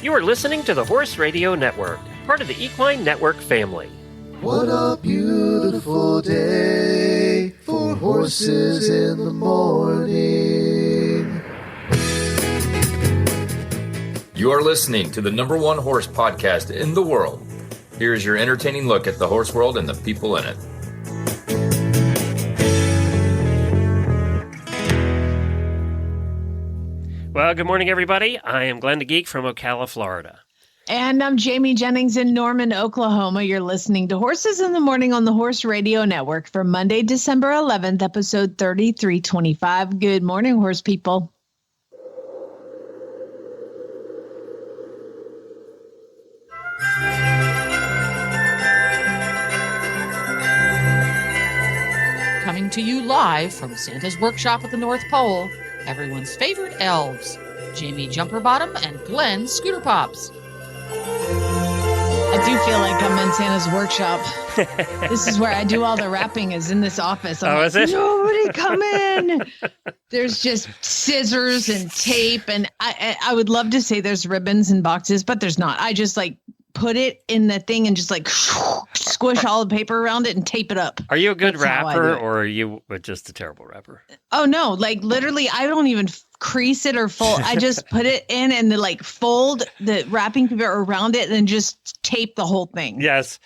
You are listening to the Horse Radio Network, part of the Equine Network family. What a beautiful day for horses in the morning. You are listening to the #1 horse podcast in the world. Here is your entertaining look at the horse world and the people in it. Well, good morning, everybody. I am Glenn the Geek from Ocala, Florida. And I'm Jamie Jennings in Norman, Oklahoma. You're listening to Horses in the Morning on the Horse Radio Network for Monday, December 11th, episode 3325. Good morning, horse people. Coming to you live from Santa's Workshop at the North Pole, everyone's favorite elves, Jamie Jumperbottom and Glenn Scooter Pops. I do feel like I'm in Santa's workshop. This is where I do all the wrapping, is in this office. I'm is it? Nobody come in. There's just scissors and tape. And I would love to say there's ribbons and boxes, but there's not. I just like put it in the thing and just like squish all the paper around it and tape it up. Are you a good rapper or are you just a terrible rapper? Oh, no. Like literally, I don't even crease it or fold. I just put it in and then like fold the wrapping paper around it and then just tape the whole thing. Yes.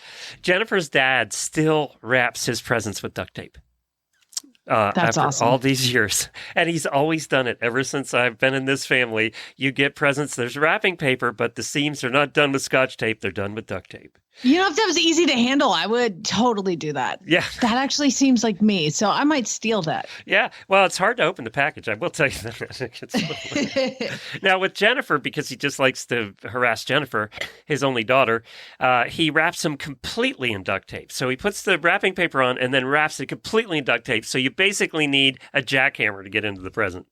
Jennifer's dad still wraps his presents with duct tape. That's after awesome. all these years. And he's always done it ever since I've been in this family. You get presents, there's wrapping paper, but the seams are not done with Scotch tape. They're done with duct tape. You know, if that was easy to handle, I would totally do that. Yeah. That actually seems like me. So I might steal that. Yeah. Well, it's hard to open the package. I will tell you that. Now, with Jennifer, because he just likes to harass Jennifer, his only daughter, he wraps them completely in duct tape. So he puts the wrapping paper on and then wraps it completely in duct tape. So you basically need a jackhammer to get into the present.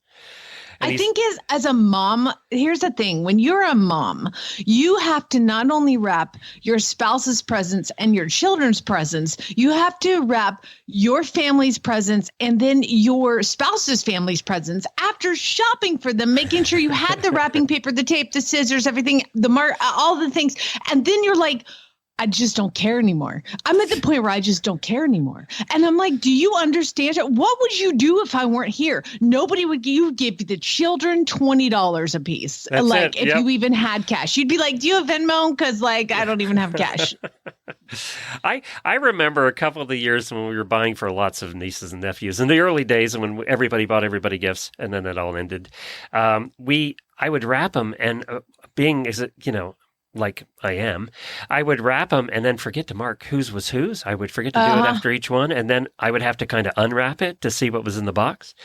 I think as a mom, here's the thing. When you're a mom, you have to not only wrap your spouse's presents and your children's presents, you have to wrap your family's presents and then your spouse's family's presents after shopping for them, making sure you had the wrapping paper, the tape, the scissors, everything, the mark, all the things. And then you're like, I just don't care anymore. I'm at the point where I just don't care anymore. And I'm like, do you understand? What would you do if I weren't here? Nobody would give the children $20 a piece. That's like it. if you even had cash, you'd be like, do you have Venmo? Because like, I don't even have cash. I remember a couple of the years when we were buying for lots of nieces and nephews in the early days when everybody bought everybody gifts and then it all ended. I would wrap them and like I am, I would wrap them and then forget to mark whose was whose. I would forget to do it after each one. And then I would have to kind of unwrap it to see what was in the box.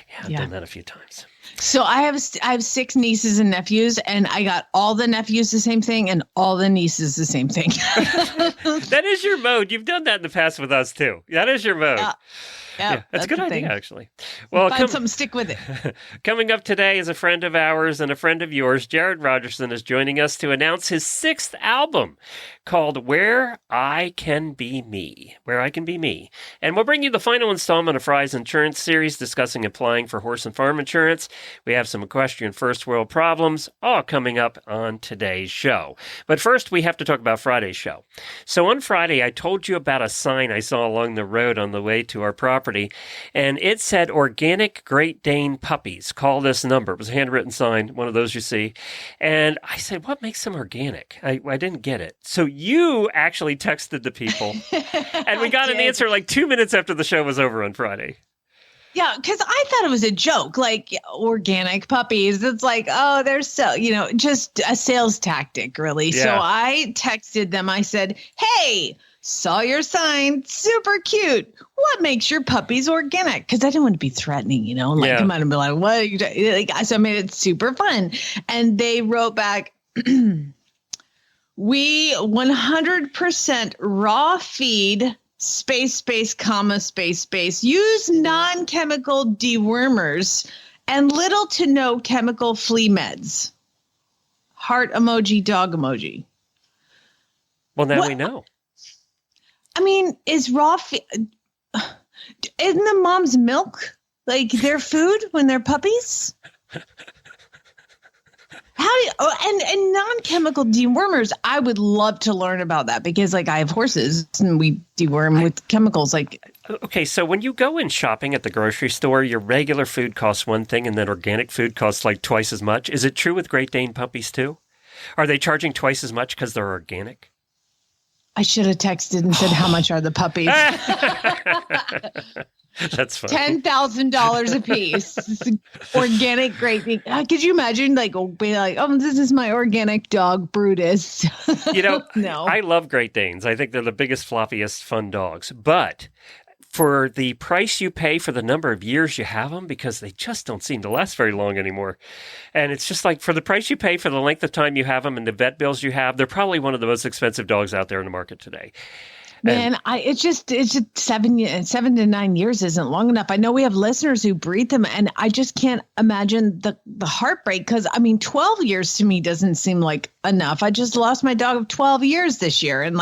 Yeah, I've done that a few times. So I have 6 nieces and nephews, and I got all the nephews the same thing and all the nieces the same thing. That is your mode. You've done that in the past with us too. That is your mode. Yeah, that's a good idea, thing. Actually. Well, find something, stick with it. Coming up today is a friend of ours and a friend of yours. Jared Rogerson is joining us to announce his 6th album called Where I Can Be Me. Where I Can Be Me. And we'll bring you the final installment of Fry's Insurance series discussing applying for horse and farm insurance. We have some equestrian first world problems, all coming up on today's show. But first, we have to talk about Friday's show. So on Friday, I told you about a sign I saw along the road on the way to our property, and it said Organic Great Dane Puppies. Call this number. It was a handwritten sign, one of those you see. And I said, what makes them organic? I didn't get it. So you actually texted the people, and we got an answer like 2 minutes after the show was over on Friday. Yeah, because I thought it was a joke, like organic puppies. It's like, oh, they're so, just a sales tactic, really. Yeah. So I texted them. I said, hey, saw your sign, super cute. What makes your puppies organic? Because I didn't want to be threatening, come out and be like, what? So I made it super fun. And they wrote back, we 100% raw feed, space, comma, space, use non-chemical dewormers and little to no chemical flea meds. Heart emoji, dog emoji. Well, now we know. I mean, is isn't the mom's milk like their food when they're puppies? How do you, and non-chemical dewormers, I would love to learn about that because like I have horses and we deworm with chemicals. Like, okay, so when you go in shopping at the grocery store, your regular food costs one thing and then organic food costs like twice as much. Is it true with Great Dane puppies too? Are they charging twice as much because they're organic? I should have texted and said, how much are the puppies? That's funny. $10,000 a piece. Organic Great Dane. Could you imagine being like, oh, this is my organic dog, Brutus? No. I love Great Danes. I think they're the biggest, floppiest, fun dogs. But for the price you pay for the number of years you have them, because they just don't seem to last very long anymore. And it's just like for the price you pay for the length of time you have them and the vet bills you have, they're probably one of the most expensive dogs out there in the market today. Man, it's just 7 to 9 years isn't long enough. I know we have listeners who breed them, and I just can't imagine the heartbreak because, 12 years to me doesn't seem like enough. I just lost my dog of 12 years this year, and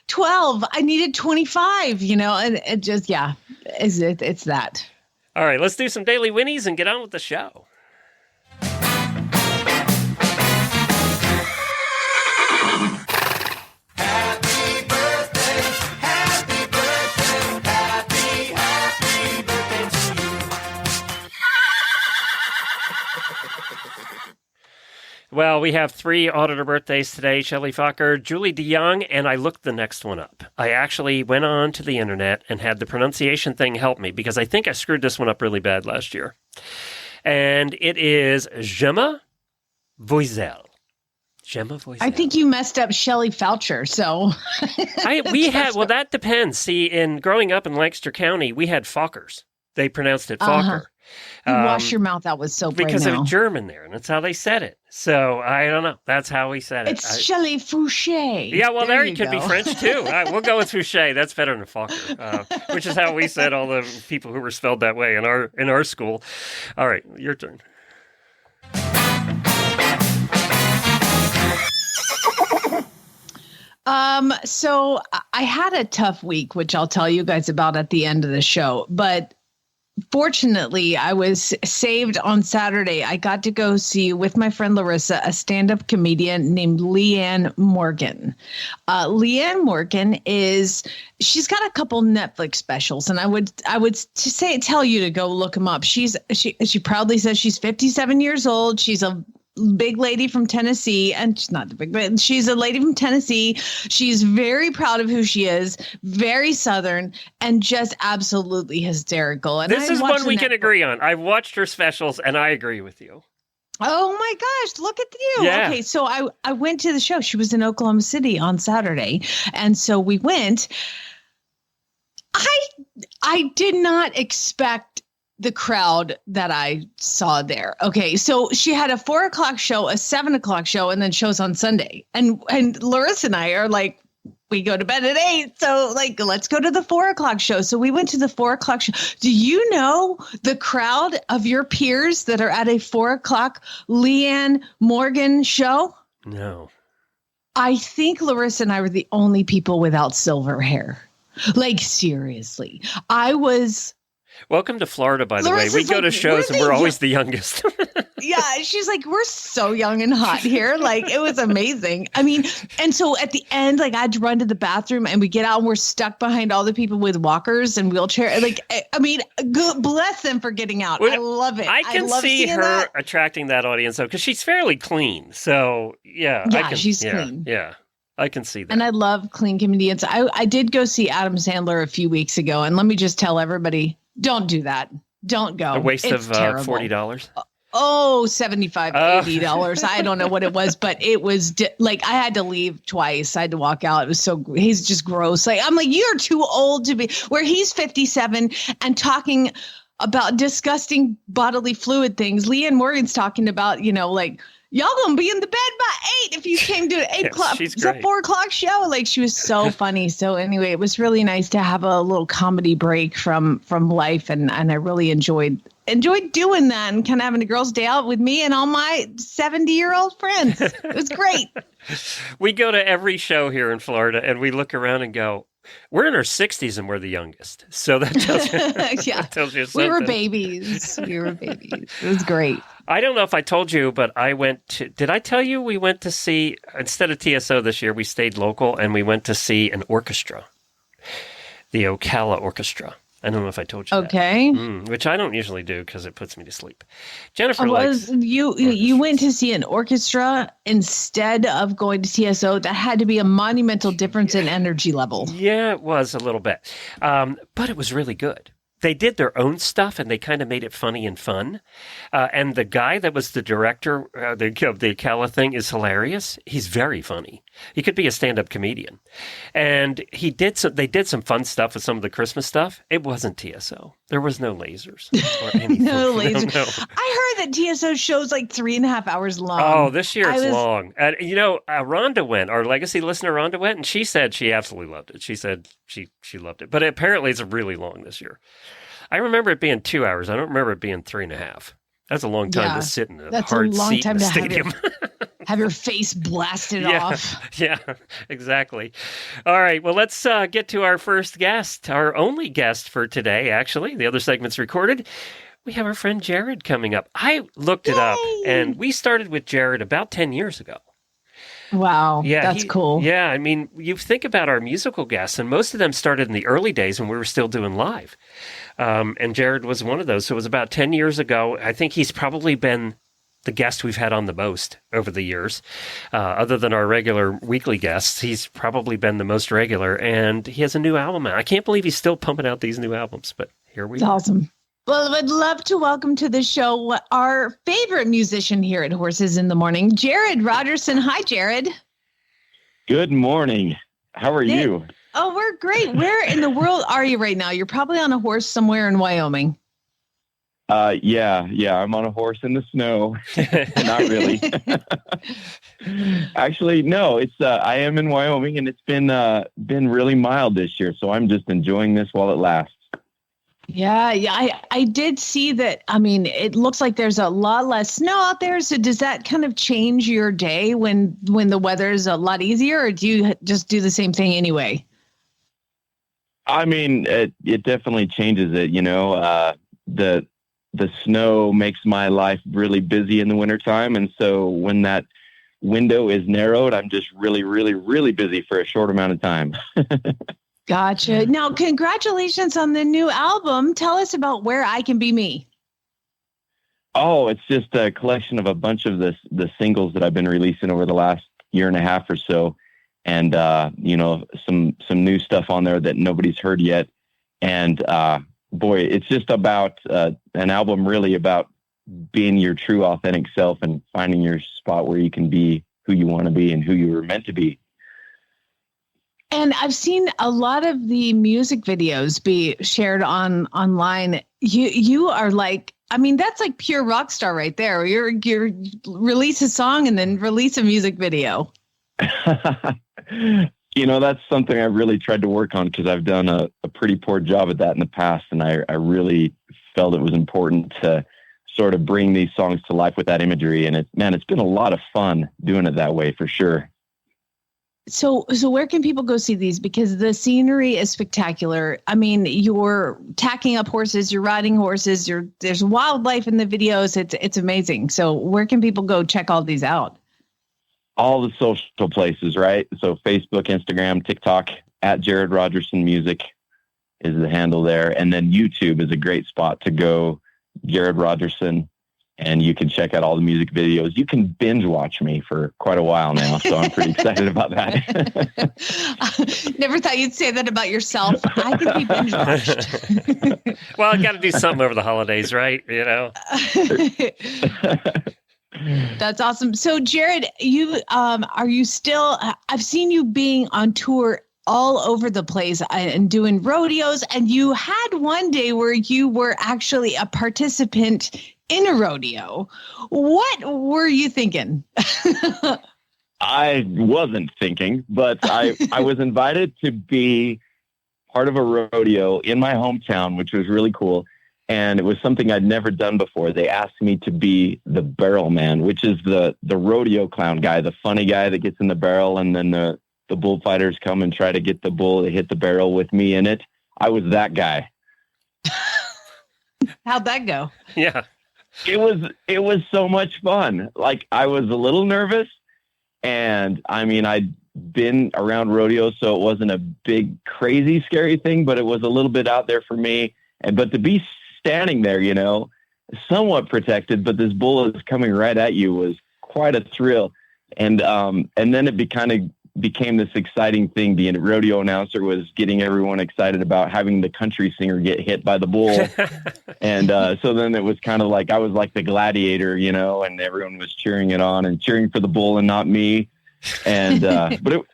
12, I needed 25, and it just, it's that. All right, let's do some daily Whinnies and get on with the show. Well, we have 3 auditor birthdays today, Shelley Fokker, Julie DeYoung, and I looked the next one up. I actually went on to the internet and had the pronunciation thing help me because I think I screwed this one up really bad last year. And it is Gemma Voiselle. Gemma Voiselle. I think you messed up Shelley Foucher, so. Well, that depends. See, in growing up in Lancaster County, we had Fokkers. They pronounced it Fokker. You wash your mouth out with soap because right now. of German there, and that's how they said it. So I don't know. That's how we said it. It's Shelley Foucher. Yeah, well, there you could go. be French too. We'll go with Foucher. That's better than Fokker, which is how we said all the people who were spelled that way in our school. All right, your turn. So I had a tough week, which I'll tell you guys about at the end of the show, but fortunately, I was saved on Saturday. I got to go see with my friend Larissa a stand-up comedian named Leanne Morgan. Leanne Morgan she's got a couple Netflix specials, and I would tell you to go look them up. She proudly says she's 57 years old. She's a big lady from Tennessee, and she's not the big, but she's a lady from Tennessee. She's very proud of who she is, very Southern, and just absolutely hysterical. And this is one we can agree on. I've watched her specials, and I agree with you. Oh my gosh, look at you. Yeah. Okay, so I went to the show. She was in Oklahoma City on Saturday, and so we went. I did not expect the crowd that I saw there. Okay. So she had a 4:00 show, a 7:00 show, and then shows on Sunday. And Larissa and I are like, we go to bed at 8. So let's go to the 4:00 show. So we went to the 4:00 show. Do you know the crowd of your peers that are at a 4:00 Leanne Morgan show? No. I think Larissa and I were the only people without silver hair. Seriously. Welcome to Florida, by the way. We go to shows and we're always the youngest. Yeah, she's like, we're so young and hot here. It was amazing. And so at the end, I had to run to the bathroom and we get out and we're stuck behind all the people with walkers and wheelchairs. Good bless them for getting out. I love it. I can see her attracting that audience, though, because she's fairly clean. So, yeah. She's clean. Yeah. I can see that. And I love clean comedians. I did go see Adam Sandler a few weeks ago. And let me just tell everybody, don't do that. Don't go. A waste it's of $40. $40? $75, $80. I don't know what it was, but it was I had to leave twice. I had to walk out. It was he's just gross. I'm like, you're too old to be where he's 57 and talking about disgusting bodily fluid things. Leanne Morgan's talking about, y'all gonna be in the bed by 8 if you came to 8 o'clock. It's a 4:00 show. She was so funny. So anyway, it was really nice to have a little comedy break from life, and I really enjoyed doing that and kind of having a girls' day out with me and all my 70-year-old friends. It was great. We go to every show here in Florida, and we look around and go, we're in our 60s and we're the youngest. So that tells you, yeah. that tells you something. We were babies. It was great. I don't know if I told you, but did I tell you we went to see, instead of TSO this year, we stayed local and we went to see an orchestra, the Ocala Orchestra. I don't know if I told you Okay. that. Which I don't usually do because it puts me to sleep. Jennifer likes you went to see an orchestra instead of going to TSO. That had to be a monumental difference in energy level. Yeah, it was a little bit. But it was really good. They did their own stuff, and they kind of made it funny and fun. And the guy that was the director of the Ocala thing is hilarious. He's very funny. He could be a stand-up comedian. And they did some fun stuff with some of the Christmas stuff. It wasn't TSO. There was no lasers or anything. No lasers. No. I heard that TSO show's like 3.5 hours long. Oh, this year it's long. And Rhonda went. Our legacy listener Rhonda went, and she said she absolutely loved it. She said she loved it. But apparently it's really long this year. I remember it being 2 hours. I don't remember it being 3.5. That's a long time to sit in a hard seat in the stadium. Have your face blasted off. Yeah, exactly. All right, well, let's get to our first guest, our only guest for today, actually. The other segment's recorded. We have our friend Jared coming up. I looked it up, and we started with Jared about 10 years ago. Wow, that's cool. Yeah, I mean, you think about our musical guests, and most of them started in the early days when we were still doing live. And Jared was one of those. So it was about 10 years ago. I think he's probably been the guest we've had on the most over the years. Other than our regular weekly guests, he's probably been the most regular. And he has a new album out. I can't believe he's still pumping out these new albums, but here we are. Awesome. Well, I'd love to welcome to the show our favorite musician here at Horses in the Morning, Jared Rogerson. Hi, Jared. Good morning. How are you? Oh, we're great. Where in the world are you right now? You're probably on a horse somewhere in Wyoming. Yeah. I'm on a horse in the snow. Not really. Actually, no. It's I am in Wyoming, and it's been really mild this year, so I'm just enjoying this while it lasts. Yeah. I did see that. I mean, it looks like there's a lot less snow out there. So does that kind of change your day when the weather is a lot easier, or do you just do the same thing anyway? I mean, it definitely changes it. The snow makes my life really busy in the wintertime. And so when that window is narrowed, I'm just really, really, really busy for a short amount of time. Gotcha. Now, congratulations on the new album. Tell us about Where I Can Be Me. Oh, it's just a collection of a bunch of the singles that I've been releasing over the last year and a half or so. And, some new stuff on there that nobody's heard yet. And, boy, it's just about an album really about being your true authentic self and finding your spot where you can be who you want to be and who you were meant to be. And I've seen a lot of the music videos be shared online. You are like, I mean, that's like pure rock star right there. You're release a song and then release a music video. That's something I really tried to work on because I've done a pretty poor job at that in the past. And I really felt it was important to sort of bring these songs to life with that imagery. And it's been a lot of fun doing it that way for sure. So where can people go see these? Because the scenery is spectacular. I mean, you're tacking up horses, you're riding horses, there's wildlife in the videos. It's amazing. So where can people go check all these out? All the social places, right? So Facebook, Instagram, TikTok, at Jared Rogerson Music is the handle there. And then YouTube is a great spot to go, Jared Rogerson. And you can check out all the music videos. You can binge watch me for quite a while now. So I'm pretty excited about that. Never thought you'd say that about yourself. I can be binge watched. Well, I got to do something over the holidays, right? That's awesome. So Jared, are you still, I've seen you being on tour all over the place and doing rodeos. And you had one day where you were actually a participant in a rodeo. What were you thinking? I wasn't thinking, but I was invited to be part of a rodeo in my hometown, which was really cool. And it was something I'd never done before. They asked me to be the barrel man, which is the rodeo clown guy, the funny guy that gets in the barrel, and then the bullfighters come and try to get the bull to hit the barrel with me in it. I was that guy. How'd that go? Yeah. It was so much fun. Like, I was a little nervous, and I mean, I'd been around rodeos, so it wasn't a big, crazy, scary thing, but it was a little bit out there for me. But to be standing there, somewhat protected, but this bull is coming right at you was quite a thrill. And then it became this exciting thing. The rodeo announcer was getting everyone excited about having the country singer get hit by the bull. And so then it was kind of like I was like the gladiator, and everyone was cheering it on and cheering for the bull and not me. And but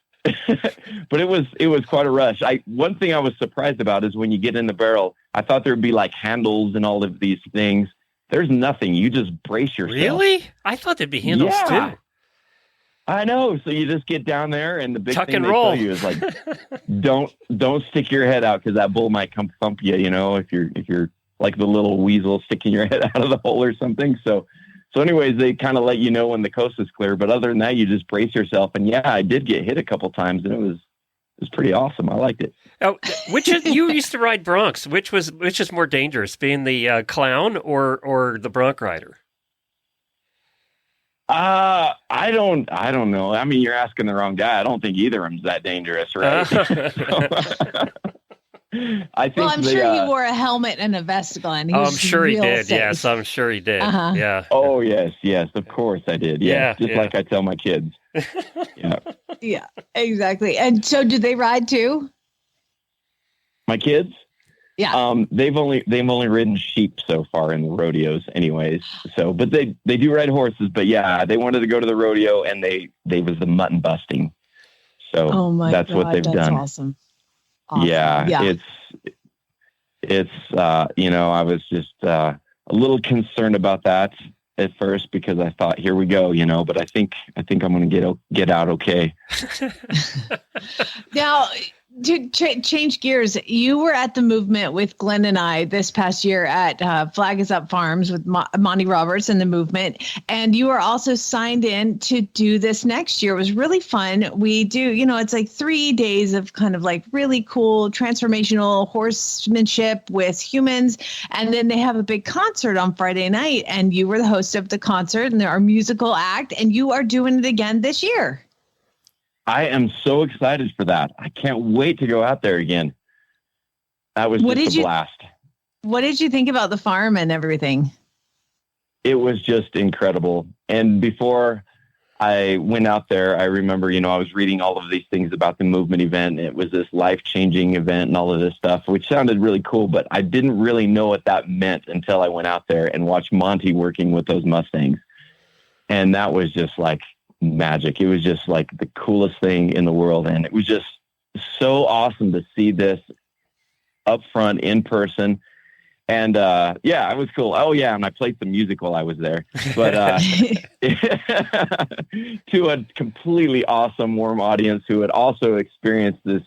it was quite a rush. One thing I was surprised about is when you get in the barrel, I thought there'd be like handles and all of these things. There's nothing. You just brace yourself. Really? I thought there'd be handles too. I know. So you just get down there, and the big Tuck thing and they roll. tell you is like, don't stick your head out, because that bull might come thump you. If you're like the little weasel sticking your head out of the hole or something. So anyways, they kind of let you know when the coast is clear. But other than that, you just brace yourself. And yeah, I did get hit a couple times, and it was pretty awesome. I liked it. Oh, you used to ride broncs? Which is more dangerous, being the clown or the bronc rider? I don't know. I mean, you're asking the wrong guy. I don't think either of them's that dangerous, right? I think. Well, I'm sure you wore a helmet and a vest, Glenn. I'm sure he did. Safe. Yes, I'm sure he did. Uh-huh. Yeah. Oh yes, of course I did. Yeah, just like I tell my kids. Yeah. Yeah, exactly. And so, do they ride too? My kids? Yeah. They've only ridden sheep so far in the rodeos anyways. So, but they do ride horses, but yeah, they wanted to go to the rodeo, and they was the mutton busting. So that's what they've done. Awesome. Yeah. It's I was just a little concerned about that at first, because I thought, here we go, but I think I'm going to get out okay. Now, to change gears, you were at the movement with Glenn and I this past year at Flag is Up Farms with Monty Roberts and the movement. And you are also signed in to do this next year. It was really fun. We do, it's like 3 days of kind of like really cool transformational horsemanship with humans. And then they have a big concert on Friday night. And you were the host of the concert, and our musical act. And you are doing it again this year. I am so excited for that. I can't wait to go out there again. That was just a blast. What did you think about the farm and everything? It was just incredible. And before I went out there, I remember, I was reading all of these things about the movement event. It was this life-changing event and all of this stuff, which sounded really cool, but I didn't really know what that meant until I went out there and watched Monty working with those Mustangs. And that was just like magic. It was just like the coolest thing in the world. And it was just so awesome to see this up front in person. And it was cool. Oh yeah, and I played some music while I was there. But to a completely awesome, warm audience who had also experienced this,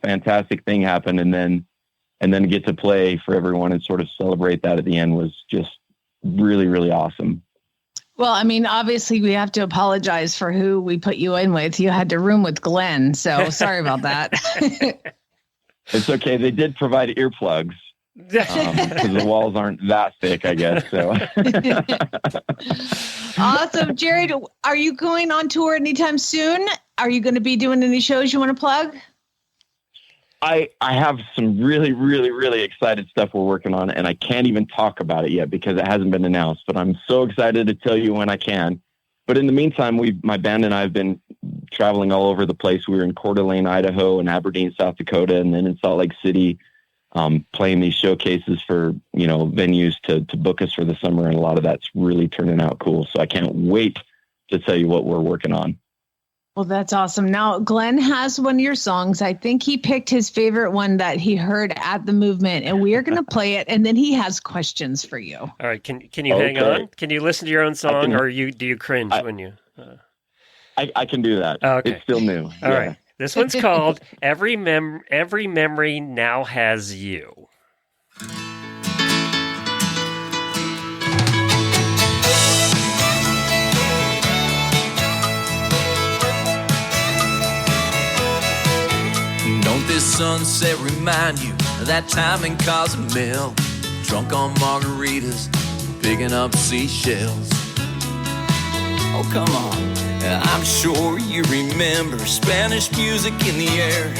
fantastic thing happen, and then get to play for everyone and sort of celebrate that at the end was just really, really awesome. Well, I mean, obviously we have to apologize for who we put you in with. You had to room with Glenn, so sorry about that. It's okay. They did provide earplugs because the walls aren't that thick, I guess. So awesome. Jared, are you going on tour anytime soon? Are you going to be doing any shows you want to plug? I have some really, really, really excited stuff we're working on, and I can't even talk about it yet because it hasn't been announced, but I'm so excited to tell you when I can. But in the meantime, my band and I have been traveling all over the place. We were in Coeur d'Alene, Idaho, and Aberdeen, South Dakota, and then in Salt Lake City, playing these showcases for, venues to book us for the summer. And a lot of that's really turning out cool. So I can't wait to tell you what we're working on. Well, that's awesome. Now, Glenn has one of your songs. I think he picked his favorite one that he heard at the movement, and we are going to play it. And then he has questions for you. All right. Can you hang on? Can you listen to your own song, or do you cringe when you? I can do that. Okay. It's still new. All right. This one's called Every Memory Now Has You. Don't this sunset remind you of that time in Cozumel? Drunk on margaritas, picking up seashells. Oh, come on. I'm sure you remember Spanish music in the air.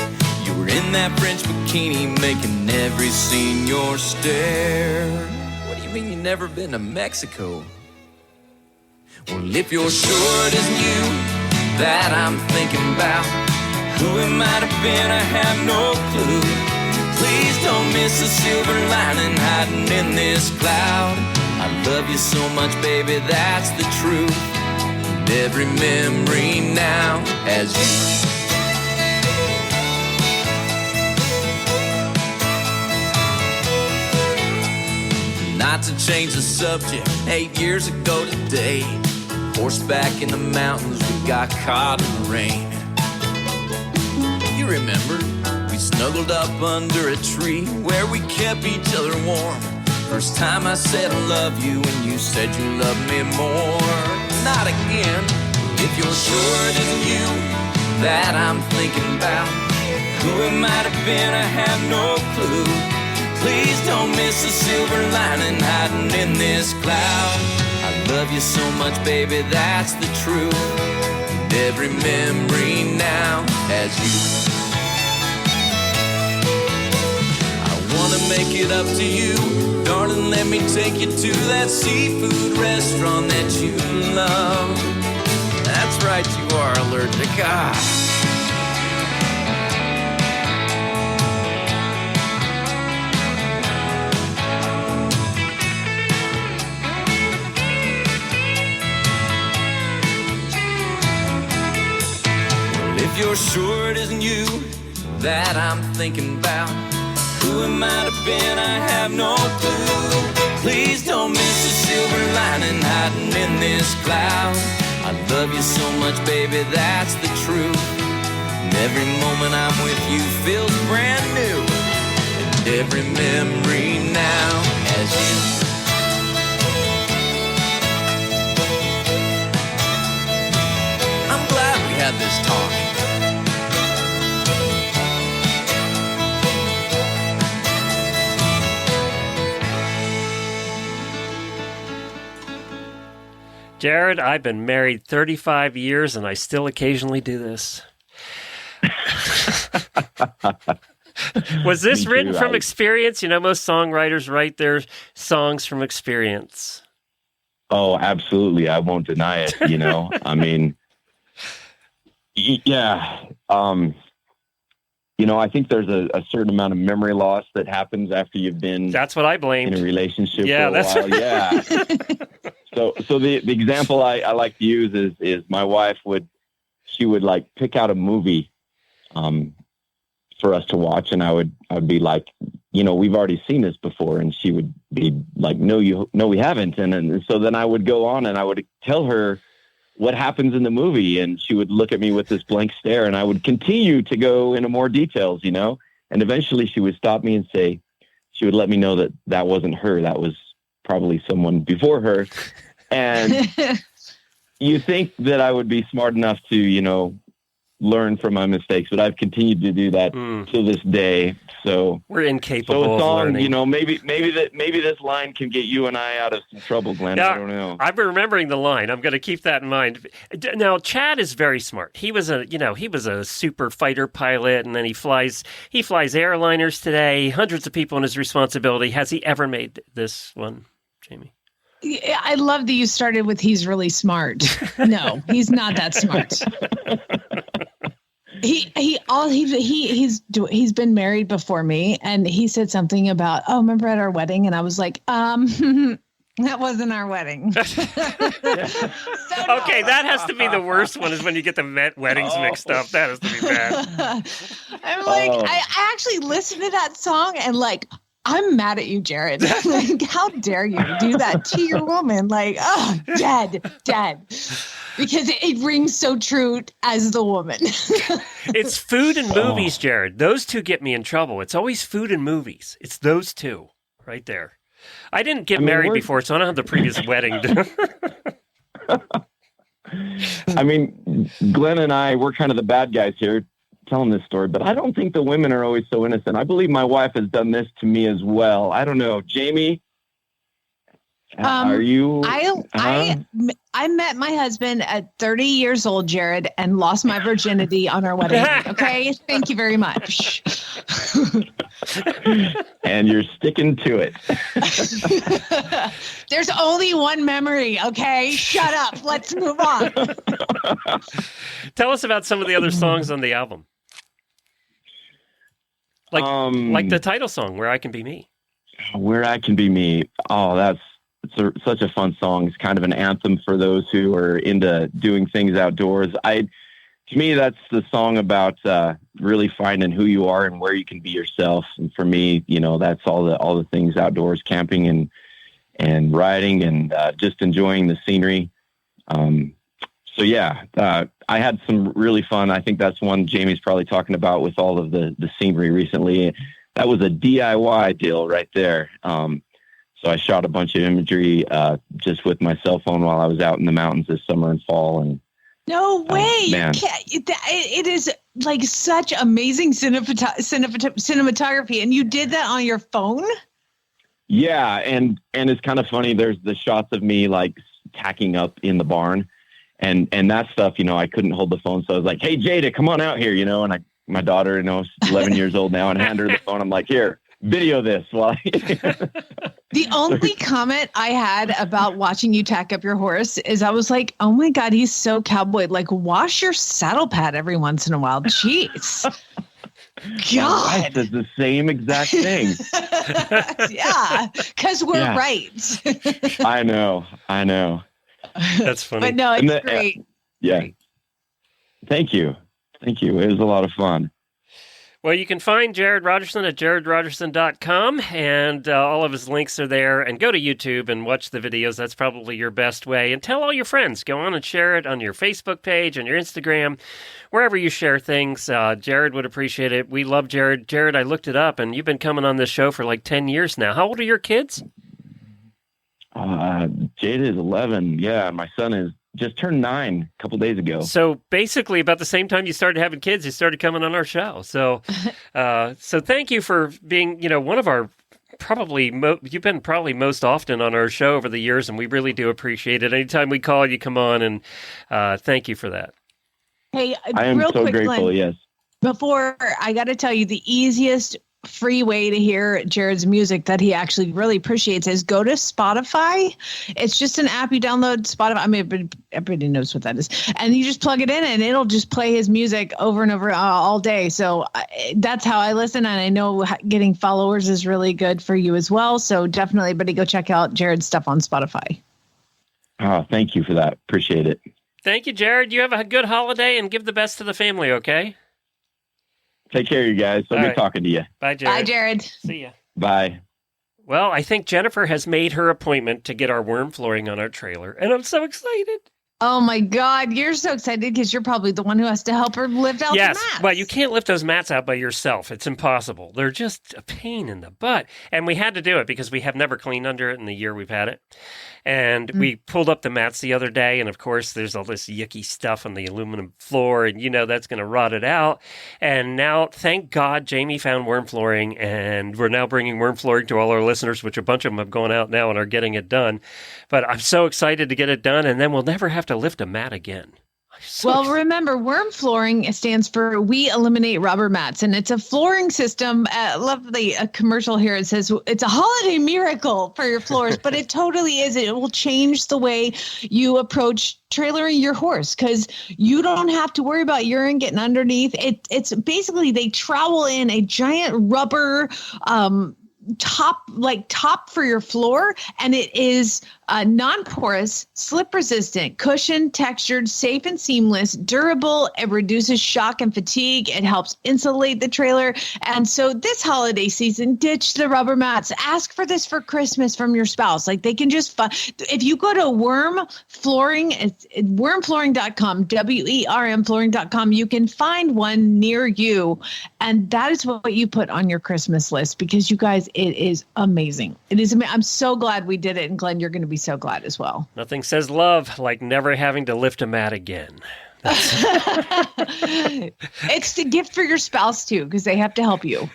You were in that French bikini making every senior stare. What do you mean you've never been to Mexico? Well, if you're sure it isn't you that I'm thinking about, who it might have been, I have no clue. Please don't miss the silver lining hiding in this cloud. I love you so much, baby, that's the truth. And every memory now has you. Not to change the subject, 8 years ago today, horseback in the mountains, we got caught in the rain. You remember, we snuggled up under a tree where we kept each other warm. First time I said I love you and you said you love me more. Not again. If you're sure it isn't you that I'm thinking about, who it might have been, I have no clue. Please don't miss the silver lining hiding in this cloud. I love you so much, baby, that's the truth. And every memory now has you. I wanna make it up to you, darling, let me take you to that seafood restaurant that you love. That's right, you are allergic. If you're sure it isn't you that I'm thinking about, who it might have been, I have no clue. Please don't miss the silver lining hiding in this cloud. I love you so much, baby, that's the truth. And every moment I'm with you feels brand new. And every memory now has you. I'm glad we had this talk. Jared, I've been married 35 years and I still occasionally do this. Was this written from experience? You know, most songwriters write their songs from experience. Oh, absolutely. I won't deny it. You know, I mean, yeah. You know, I think there's a certain amount of memory loss that happens after you've been. That's what I blamed. In a relationship yeah, for a while. Yeah. So the example I like to use is my wife would like pick out a movie for us to watch, and I would be like, you know, we've already seen this before, and she would be like, no, we haven't, and so then I would go on and I would tell her what happens in the movie, and she would look at me with this blank stare, and I would continue to go into more details, you know, and eventually she would stop me and say, she would let me know that wasn't her, that was probably someone before her. And you think that I would be smart enough to, you know, learn from my mistakes, but I've continued to do that to this day. So we're incapable of learning. You know, maybe this line can get you and I out of some trouble, Glenn. Now, I don't know. I've been remembering the line. I'm going to keep that in mind. Now, Chad is very smart. He was a super fighter pilot, and then he flies airliners today. Hundreds of people in his responsibility. Has he ever made this one, Jamie? I love that you started with he's really smart. No, he's not that smart. He's been married before me, and he said something about, oh, remember at our wedding? And I was like, that wasn't our wedding. Okay, that has to be the worst one, is when you get the weddings mixed up. That has to be bad. I'm like, I actually listened to that song and like, I'm mad at you, Jared. Like, how dare you do that to your woman? Like, oh, dead. Because it rings so true as the woman. It's food and movies, Jared. Those two get me in trouble. It's always food and movies. It's those two right there. I didn't get married before, so I don't have the previous wedding. I mean, Glenn and I, we're kind of the bad guys here telling this story, but I don't think the women are always so innocent. I believe my wife has done this to me as well. I don't know. Jamie, Are you? I met my husband at 30 years old, Jared, and lost my virginity on our wedding night. Okay, thank you very much. And you're sticking to it. There's only one memory. Okay, shut up. Let's move on. Tell us about some of the other songs on the album, like the title song, "Where I Can Be Me." Where I Can Be Me. Oh, such a fun song. It's kind of an anthem for those who are into doing things outdoors. To me, that's the song about really finding who you are and where you can be yourself. And for me, that's all the things outdoors, camping and riding and just enjoying the scenery. So yeah, I had some really fun. I think that's one Jamie's probably talking about with all of the scenery recently. That was a DIY deal right there. So I shot a bunch of imagery just with my cell phone while I was out in the mountains this summer and fall. And no way! Man. It is like such amazing cinematography, and you did that on your phone. Yeah, and it's kind of funny. There's the shots of me like tacking up in the barn, and that stuff. I couldn't hold the phone, so I was like, "Hey, Jada, come on out here," and my daughter, 11 years old now, and hand her the phone. I'm like, "Here, video this." The only comment I had about watching you tack up your horse is I was like, "Oh my God, he's so cowboy. Like, wash your saddle pad every once in a while." Jeez. God. My wife does the same exact thing. Yeah, because we're right. I know. That's funny. But no, it's great. Yeah. Thank you. It was a lot of fun. Well, you can find Jared Rogerson at jaredrogerson.com, and all of his links are there. And go to YouTube and watch the videos. That's probably your best way. And tell all your friends. Go on and share it on your Facebook page, on your Instagram, wherever you share things. Jared would appreciate it. We love Jared. Jared, I looked it up, and you've been coming on this show for like 10 years now. How old are your kids? Jada is 11. Yeah, my son is just turned 9 a couple days ago. So basically about the same time you started having kids, you started coming on our show. So so thank you for being, one of our you've been probably most often on our show over the years, and we really do appreciate it. Anytime we call, you come on, and thank you for that. Hey, I am real so quick, grateful, Glenn, yes. Before, I got to tell you, the easiest free way to hear Jared's music that he actually really appreciates is go to Spotify. It's just an app you download. Spotify, I mean, everybody knows what that is. And you just plug it in and it'll just play his music over and over all day. So that's how I listen. And I know getting followers is really good for you as well. So definitely, everybody go check out Jared's stuff on Spotify. Oh, thank you for that. Appreciate it. Thank you, Jared. You have a good holiday and give the best to the family, okay? Take care, you guys. So good talking to you. Bye, Jared. Bye, Jared. See ya. Bye. Well, I think Jennifer has made her appointment to get our worm flooring on our trailer, and I'm so excited. Oh, my God. You're so excited because you're probably the one who has to help her lift out the mats. Well, you can't lift those mats out by yourself. It's impossible. They're just a pain in the butt. And we had to do it because we have never cleaned under it in the year we've had it. And we pulled up the mats the other day, and of course, there's all this yucky stuff on the aluminum floor, and that's going to rot it out. And now, thank God, Jamie found worm flooring, and we're now bringing worm flooring to all our listeners, which a bunch of them have gone out now and are getting it done. But I'm so excited to get it done, and then we'll never have to lift a mat again. Remember, worm flooring stands for We Eliminate Rubber Mats, and it's a flooring system. Love the commercial here. It says it's a holiday miracle for your floors, but it totally is. It will change the way you approach trailering your horse because you don't have to worry about urine getting underneath. It's basically they trowel in a giant rubber top for your floor, and it is non-porous, slip resistant, cushioned, textured, safe and seamless, durable. It reduces shock and fatigue. It helps insulate the trailer. And so this holiday season, ditch the rubber mats. Ask for this for Christmas from your spouse. Like they can just if you go to Worm Flooring, it's wormflooring.com, WERM flooring.com, you can find one near you. And that is what you put on your Christmas list because you guys, it is amazing. It is amazing. I'm so glad we did it. And Glenn, you're going to be so glad as well. Nothing says love like never having to lift a mat again. It's the gift for your spouse too, because they have to help you.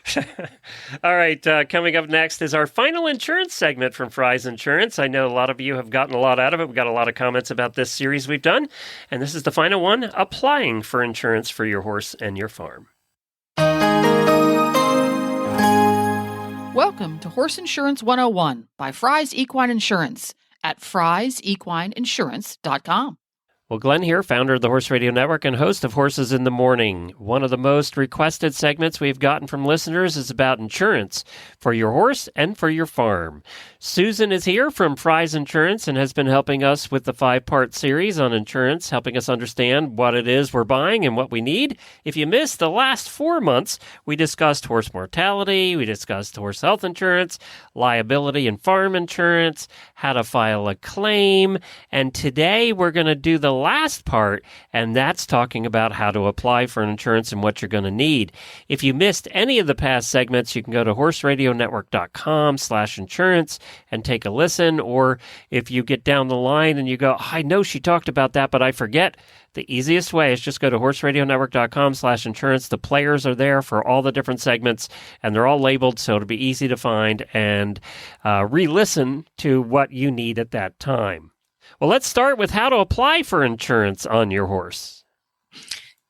All right. Coming up next is our final insurance segment from Fry's Insurance. I know a lot of you have gotten a lot out of it. We've got a lot of comments about this series we've done. And this is the final one, applying for insurance for your horse and your farm. Welcome to Horse Insurance 101 by Fry's Equine Insurance at friesequineinsurance.com. Well, Glenn here, founder of the Horse Radio Network and host of Horses in the Morning. One of the most requested segments we've gotten from listeners is about insurance for your horse and for your farm. Susan is here from Fry's Insurance and has been helping us with the 5-part series on insurance, helping us understand what it is we're buying and what we need. If you missed the last 4 months, we discussed horse mortality, we discussed horse health insurance, liability and farm insurance, how to file a claim, and today we're going to do the last part, and that's talking about how to apply for an insurance and what you're going to need. If you missed any of the past segments, you can go to horseradionetwork.com/insurance and take a listen. Or if you get down the line and you go, I know she talked about that, but I forget, the easiest way is just go to horseradionetwork.com/insurance. The players are there for all the different segments, and they're all labeled, so it'll be easy to find and re-listen to what you need at that time. Well, let's start with how to apply for insurance on your horse.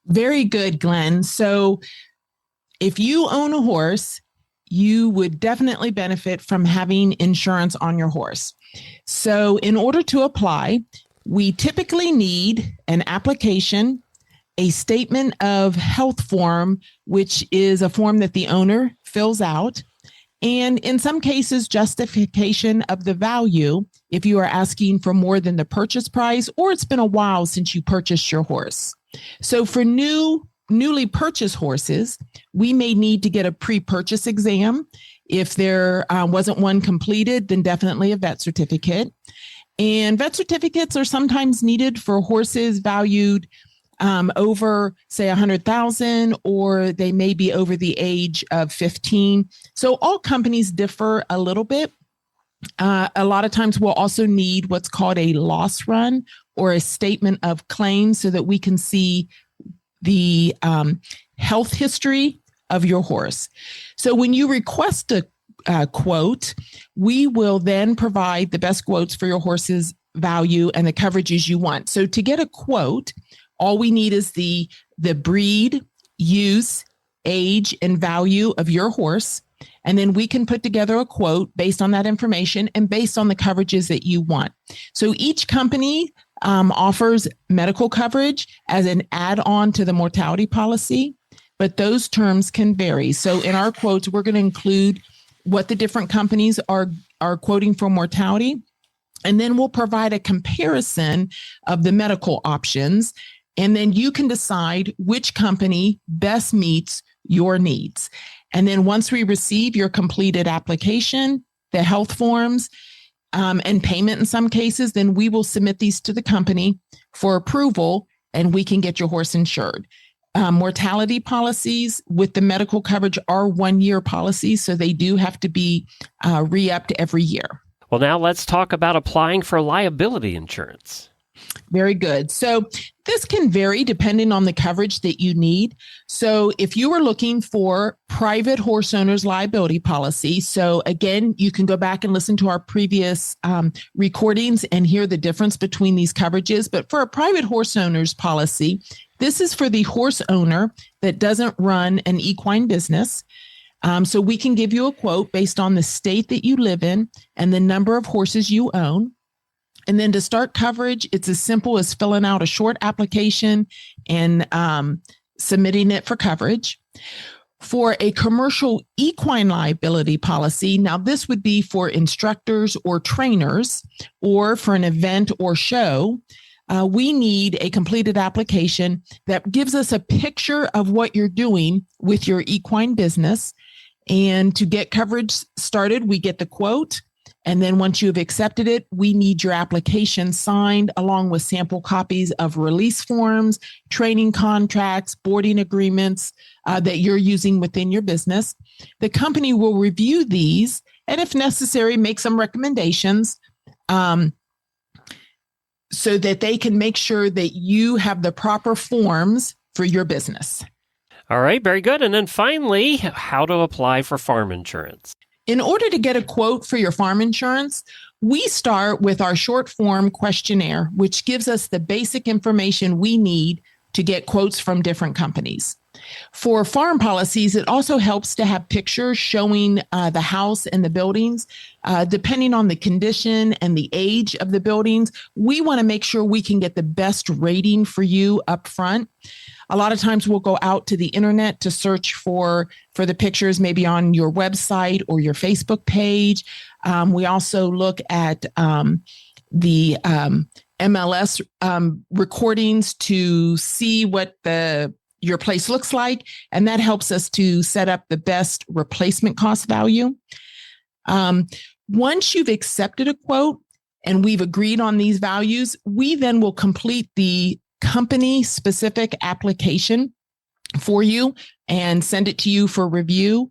Very good, Glenn. So if you own a horse, you would definitely benefit from having insurance on your horse. So in order to apply, we typically need an application, a statement of health form, which is a form that the owner fills out, and in some cases, justification of the value if you are asking for more than the purchase price or it's been a while since you purchased your horse. So for newly purchased horses, we may need to get a pre-purchase exam. If there wasn't one completed, then definitely a vet certificate. And vet certificates are sometimes needed for horses valued over, say, 100,000, or they may be over the age of 15. So all companies differ a little bit. A lot of times we'll also need what's called a loss run or a statement of claims so that we can see the health history of your horse. So when you request a quote, we will then provide the best quotes for your horse's value and the coverages you want. So to get a quote, all we need is the breed, use, age, and value of your horse. And then we can put together a quote based on that information and based on the coverages that you want. So each company offers medical coverage as an add-on to the mortality policy, but those terms can vary. So in our quotes, we're going to include what the different companies are quoting for mortality. And then we'll provide a comparison of the medical options. And then you can decide which company best meets your needs. And then once we receive your completed application, the health forms, and payment in some cases, then we will submit these to the company for approval and we can get your horse insured. Mortality policies with the medical coverage are 1-year policies, so they do have to be re-upped every year. Well, now let's talk about applying for liability insurance. Very good. So this can vary depending on the coverage that you need. So if you are looking for private horse owners liability policy, so again, you can go back and listen to our previous recordings and hear the difference between these coverages. But for a private horse owners policy, this is for the horse owner that doesn't run an equine business. So we can give you a quote based on the state that you live in and the number of horses you own. And then to start coverage, it's as simple as filling out a short application and submitting it for coverage. For a commercial equine liability policy, now this would be for instructors or trainers or for an event or show, we need a completed application that gives us a picture of what you're doing with your equine business. And to get coverage started, we get the quote. And then once you've accepted it, we need your application signed along with sample copies of release forms, training contracts, boarding agreements that you're using within your business. The company will review these and if necessary, make some recommendations. so that they can make sure that you have the proper forms for your business. All right, very good. And then finally, how to apply for farm insurance. In order to get a quote for your farm insurance, we start with our short form questionnaire, which gives us the basic information we need to get quotes from different companies. For farm policies, it also helps to have pictures showing the house and the buildings. Depending on the condition and the age of the buildings, we want to make sure we can get the best rating for you up front. A lot of times we'll go out to the internet to search for the pictures, maybe on your website or your Facebook page. We also look at the MLS recordings to see what your place looks like, and that helps us to set up the best replacement cost value. Once you've accepted a quote and we've agreed on these values, we then will complete the company-specific application for you and send it to you for review.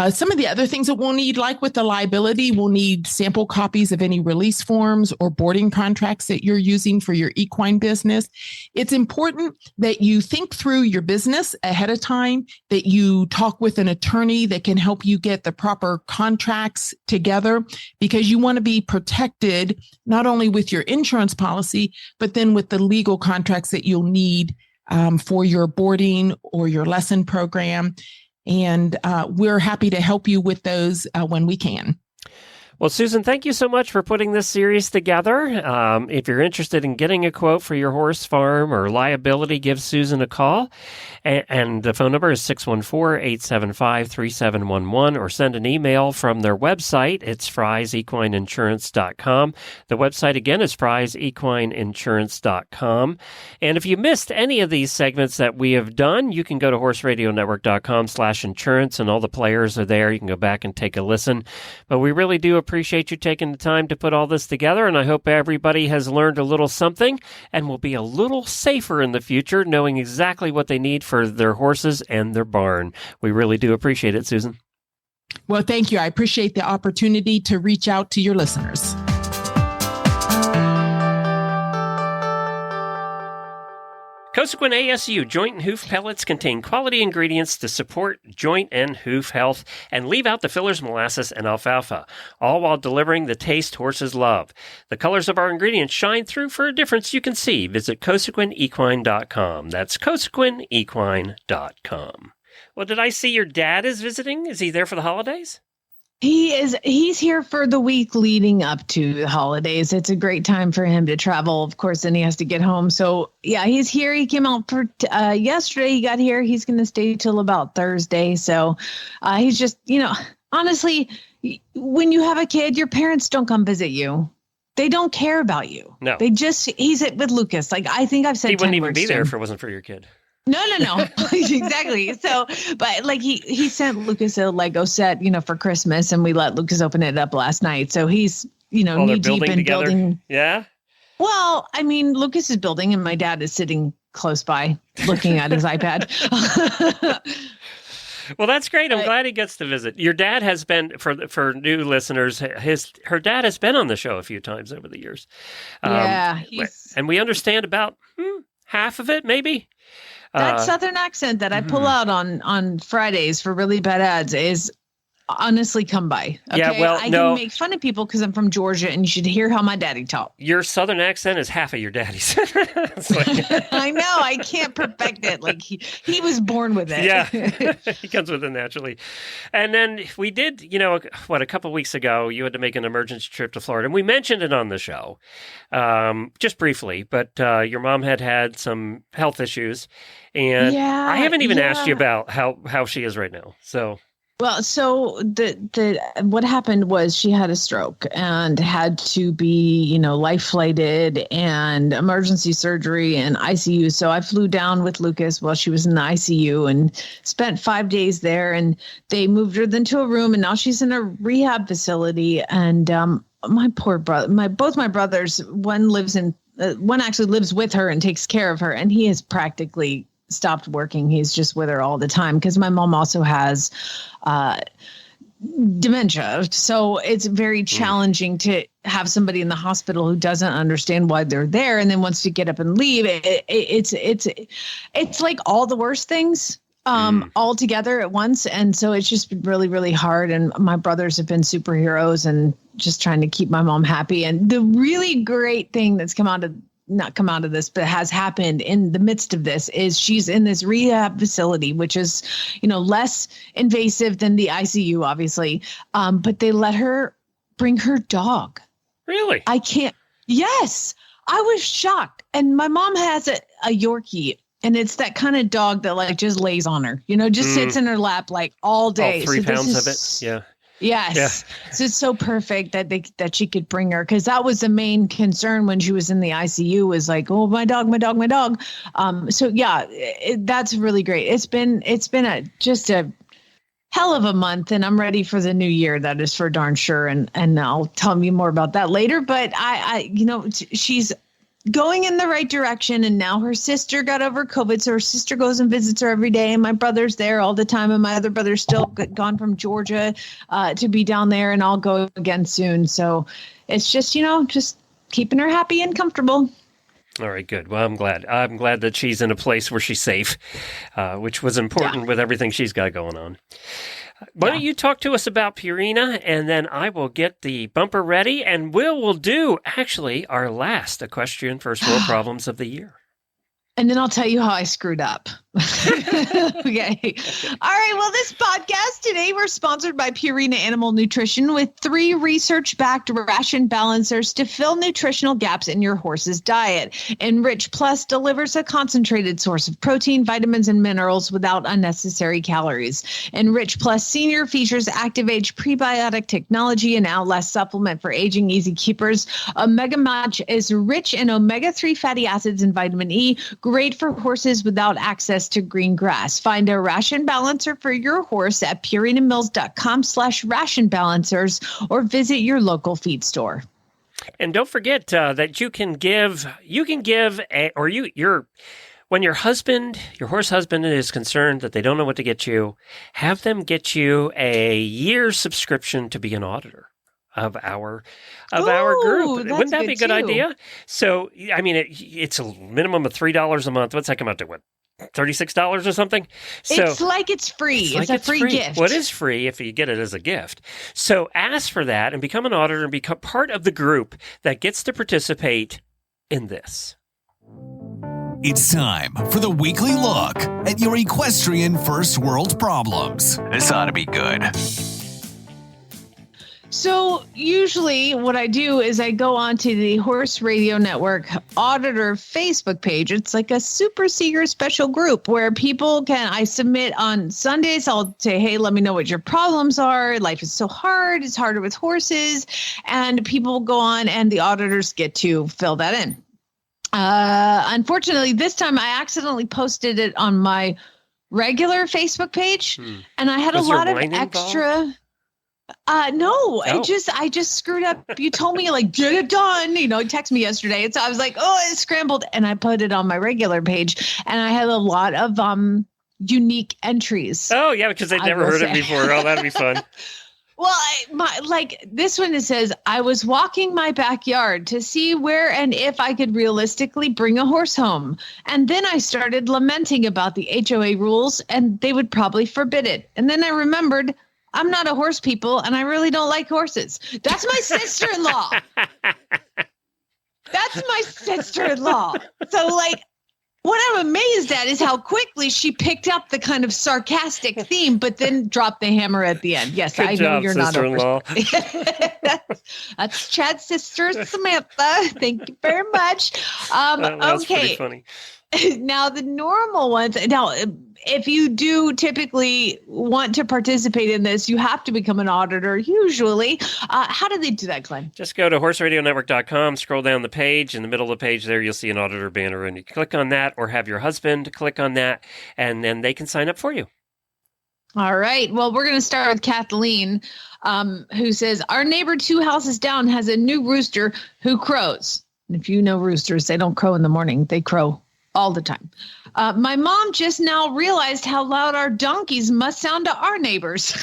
Some of the other things that we'll need, like with the liability, we'll need sample copies of any release forms or boarding contracts that you're using for your equine business. It's important that you think through your business ahead of time, that you talk with an attorney that can help you get the proper contracts together, because you want to be protected not only with your insurance policy, but then with the legal contracts that you'll need for your boarding or your lesson program. And we're happy to help you with those when we can. Well, Susan, thank you so much for putting this series together. If you're interested in getting a quote for your horse farm or liability, give Susan a call. And the phone number is 614-875-3711, or send an email from their website. It's friesequineinsurance.com. The website, again, is friesequineinsurance.com. And if you missed any of these segments that we have done, you can go to horseradionetwork.com/insurance, and all the players are there. You can go back and take a listen. But we really do appreciate you taking the time to put all this together, and I hope everybody has learned a little something and will be a little safer in the future, knowing exactly what they need for their horses and their barn. We really do appreciate it, Susan. Well, thank you. I appreciate the opportunity to reach out to your listeners. Cosequin ASU joint and hoof pellets contain quality ingredients to support joint and hoof health and leave out the fillers, molasses, and alfalfa, all while delivering the taste horses love. The colors of our ingredients shine through for a difference you can see. Visit CosequinEquine.com. That's CosequinEquine.com. Well, did I see your dad is visiting? Is he there for the holidays? He's here for the week leading up to the holidays. It's a great time for him to travel, of course, and he has to get home. So yeah, he's here. He came out for yesterday. He got here. He's going to stay till about Thursday. So he's just, honestly, when you have a kid, your parents don't come visit you. They don't care about you. No. He's with Lucas. Like, I think I've said he wouldn't even be there if it wasn't for your kid. No. Exactly. So, but like he sent Lucas a Lego set, for Christmas, and we let Lucas open it up last night. So he's, knee deep in building. Yeah. Well, I mean, Lucas is building and my dad is sitting close by looking at his iPad. Well, that's great. I'm glad he gets to visit. Your dad has been, for new listeners, her dad has been on the show a few times over the years. Yeah. And we understand about half of it, maybe. That Southern accent that I pull out on Fridays for really bad ads is honestly come by. Okay? Yeah, well, I can make fun of people because I'm from Georgia, and you should hear how my daddy talks. Your Southern accent is half of your daddy's. I know. I can't perfect it. Like he was born with it. Yeah, he comes with it naturally. And then we did, a couple of weeks ago, you had to make an emergency trip to Florida, and we mentioned it on the show, just briefly. But your mom had some health issues, and I haven't even asked you about how she is right now. So. Well, so what happened was she had a stroke and had to be, life flighted and emergency surgery and ICU. So I flew down with Lucas while she was in the ICU and spent 5 days there. And they moved her then to a room, and now she's in a rehab facility. And my poor brother, both my brothers, one actually lives with her and takes care of her, and he is practically stopped working. He's just with her all the time because my mom also has dementia. So it's very challenging to have somebody in the hospital who doesn't understand why they're there and then wants to get up and leave. It's like all the worst things all together at once. And so it's just been really, really hard. And my brothers have been superheroes and just trying to keep my mom happy. And the really great thing that's not come out of this, but has happened in the midst of this is she's in this rehab facility, which is, less invasive than the ICU, obviously. But they let her bring her dog. Really? Yes, I was shocked. And my mom has a Yorkie, and it's that kind of dog that like just lays on her, just sits in her lap like all day. All 3 pounds of it. Yeah. Yes. Yeah. So it's so perfect that she could bring her, because that was the main concern when she was in the ICU, was like, oh, my dog. So yeah, that's really great. It's been just a hell of a month, and I'm ready for the new year. That is for darn sure. And I'll tell you more about that later. But she's going in the right direction. And now her sister got over COVID. So her sister goes and visits her every day. And my brother's there all the time. And my other brother's still gone from Georgia to be down there. And I'll go again soon. So it's just, just keeping her happy and comfortable. All right, good. Well, I'm glad. I'm glad that she's in a place where she's safe, which was important with everything she's got going on. Why don't you talk to us about Purina, and then I will get the bumper ready, and will do, actually, our last Equestrian First World Problems of the year. And then I'll tell you how I screwed up. Okay. All right. Well, this podcast today, we're sponsored by Purina Animal Nutrition, with 3 research-backed ration balancers to fill nutritional gaps in your horse's diet. Enrich Plus delivers a concentrated source of protein, vitamins, and minerals without unnecessary calories. Enrich Plus Senior features Active Age prebiotic technology and Outlast supplement for aging easy keepers. Omega Match is rich in omega-3 fatty acids and vitamin E, great for horses without access to green grass. Find a ration balancer for your horse at purinamills.com/ration balancers, or visit your local feed store. And don't forget that you can give when your horse husband is concerned that they don't know what to get you, have them get you a year's subscription to be an auditor of our group. Wouldn't that be a good idea? So, I mean, it's a minimum of $3 a month. What's that come out to? What, $36 or something? So it's like it's free. It's a free gift. Well, it is free if you get it as a gift. So ask for that and become an auditor and become part of the group that gets to participate in this. It's time for the weekly look at your equestrian first world problems. This ought to be good. So usually what I do is I go onto the Horse Radio Network Auditor Facebook page. It's like a super secret special group where I submit on Sundays. I'll say, hey, let me know what your problems are. Life is so hard. It's harder with horses. And people go on and the auditors get to fill that in. Unfortunately, this time I accidentally posted it on my regular Facebook page. And I had a lot of extra... No, I just screwed up. You told me like, get it done. He texted me yesterday. And so I was like, oh, it scrambled. And I put it on my regular page, and I had a lot of unique entries. Oh yeah, because I'd never heard it before. Oh, that'd be fun. Well, this one, it says, I was walking my backyard to see where and if I could realistically bring a horse home. And then I started lamenting about the HOA rules, and they would probably forbid it. And then I remembered, I'm not a horse people, and I really don't like horses. That's my sister-in-law. That's my sister-in-law. So, what I'm amazed at is how quickly she picked up the kind of sarcastic theme, but then dropped the hammer at the end. Yes, Good I know job, you're not a sister-in-law. That's Chad's sister, Samantha. Thank you very much. That's okay. pretty funny. Now, the normal ones. Now, if you do typically want to participate in this, you have to become an auditor, usually. How do they do that, Glenn? Just go to horseradionetwork.com, scroll down the page. In the middle of the page there, you'll see an auditor banner, and you click on that, or have your husband click on that, and then they can sign up for you. All right. Well, we're going to start with Kathleen, who says, our neighbor 2 houses down has a new rooster who crows. And if you know roosters, they don't crow in the morning. They crow All the time. My mom just now realized how loud our donkeys must sound to our neighbors.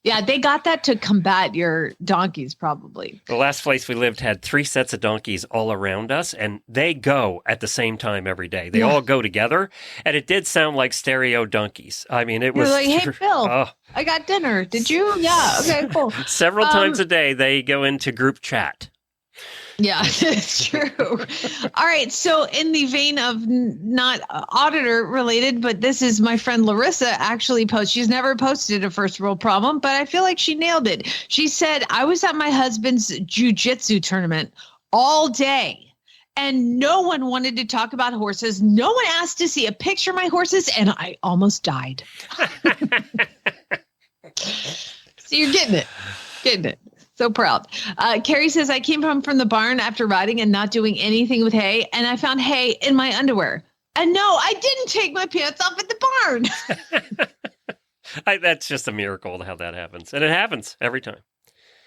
Yeah, they got that to combat your donkeys, probably. The last place we lived had 3 sets of donkeys all around us, and they go at the same time every day. They all go together, and it did sound like stereo donkeys. I mean, it was like, hey, Phil, I got dinner. Did you? Yeah, okay, cool. Several times a day, they go into group chat. Yeah, it's true. All right. So in the vein of not auditor related, but this is my friend Larissa actually she's never posted a first world problem, but I feel like she nailed it. She said, I was at my husband's jujitsu tournament all day and no one wanted to talk about horses. No one asked to see a picture of my horses and I almost died. So you're getting it. Getting it. So proud. Carrie says, I came home from the barn after riding and not doing anything with hay, and I found hay in my underwear. And no, I didn't take my pants off at the barn. That's just a miracle how that happens. And it happens every time.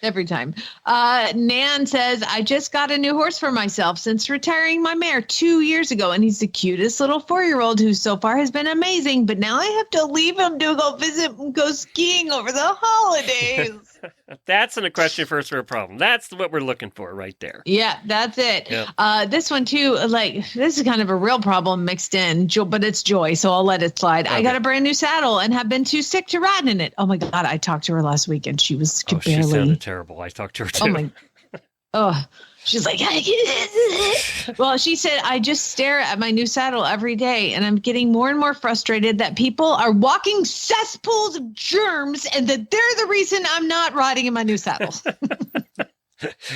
Every time. Nan says, I just got a new horse for myself since retiring my mare 2 years ago. And he's the cutest little 4-year-old who so far has been amazing. But now I have to leave him to go visit and go skiing over the holidays. That's an equestrian first world problem. That's what we're looking for right there. Yeah, that's it. Yep. This one too, like this is kind of a real problem mixed in, but it's joy. So I'll let it slide. Okay. I got a brand new saddle and have been too sick to ride in it. Oh my God. I talked to her last week and she was barely. She sounded terrible. I talked to her too. She's like, well, she said, I just stare at my new saddle every day and I'm getting more and more frustrated that people are walking cesspools of germs and that they're the reason I'm not riding in my new saddle.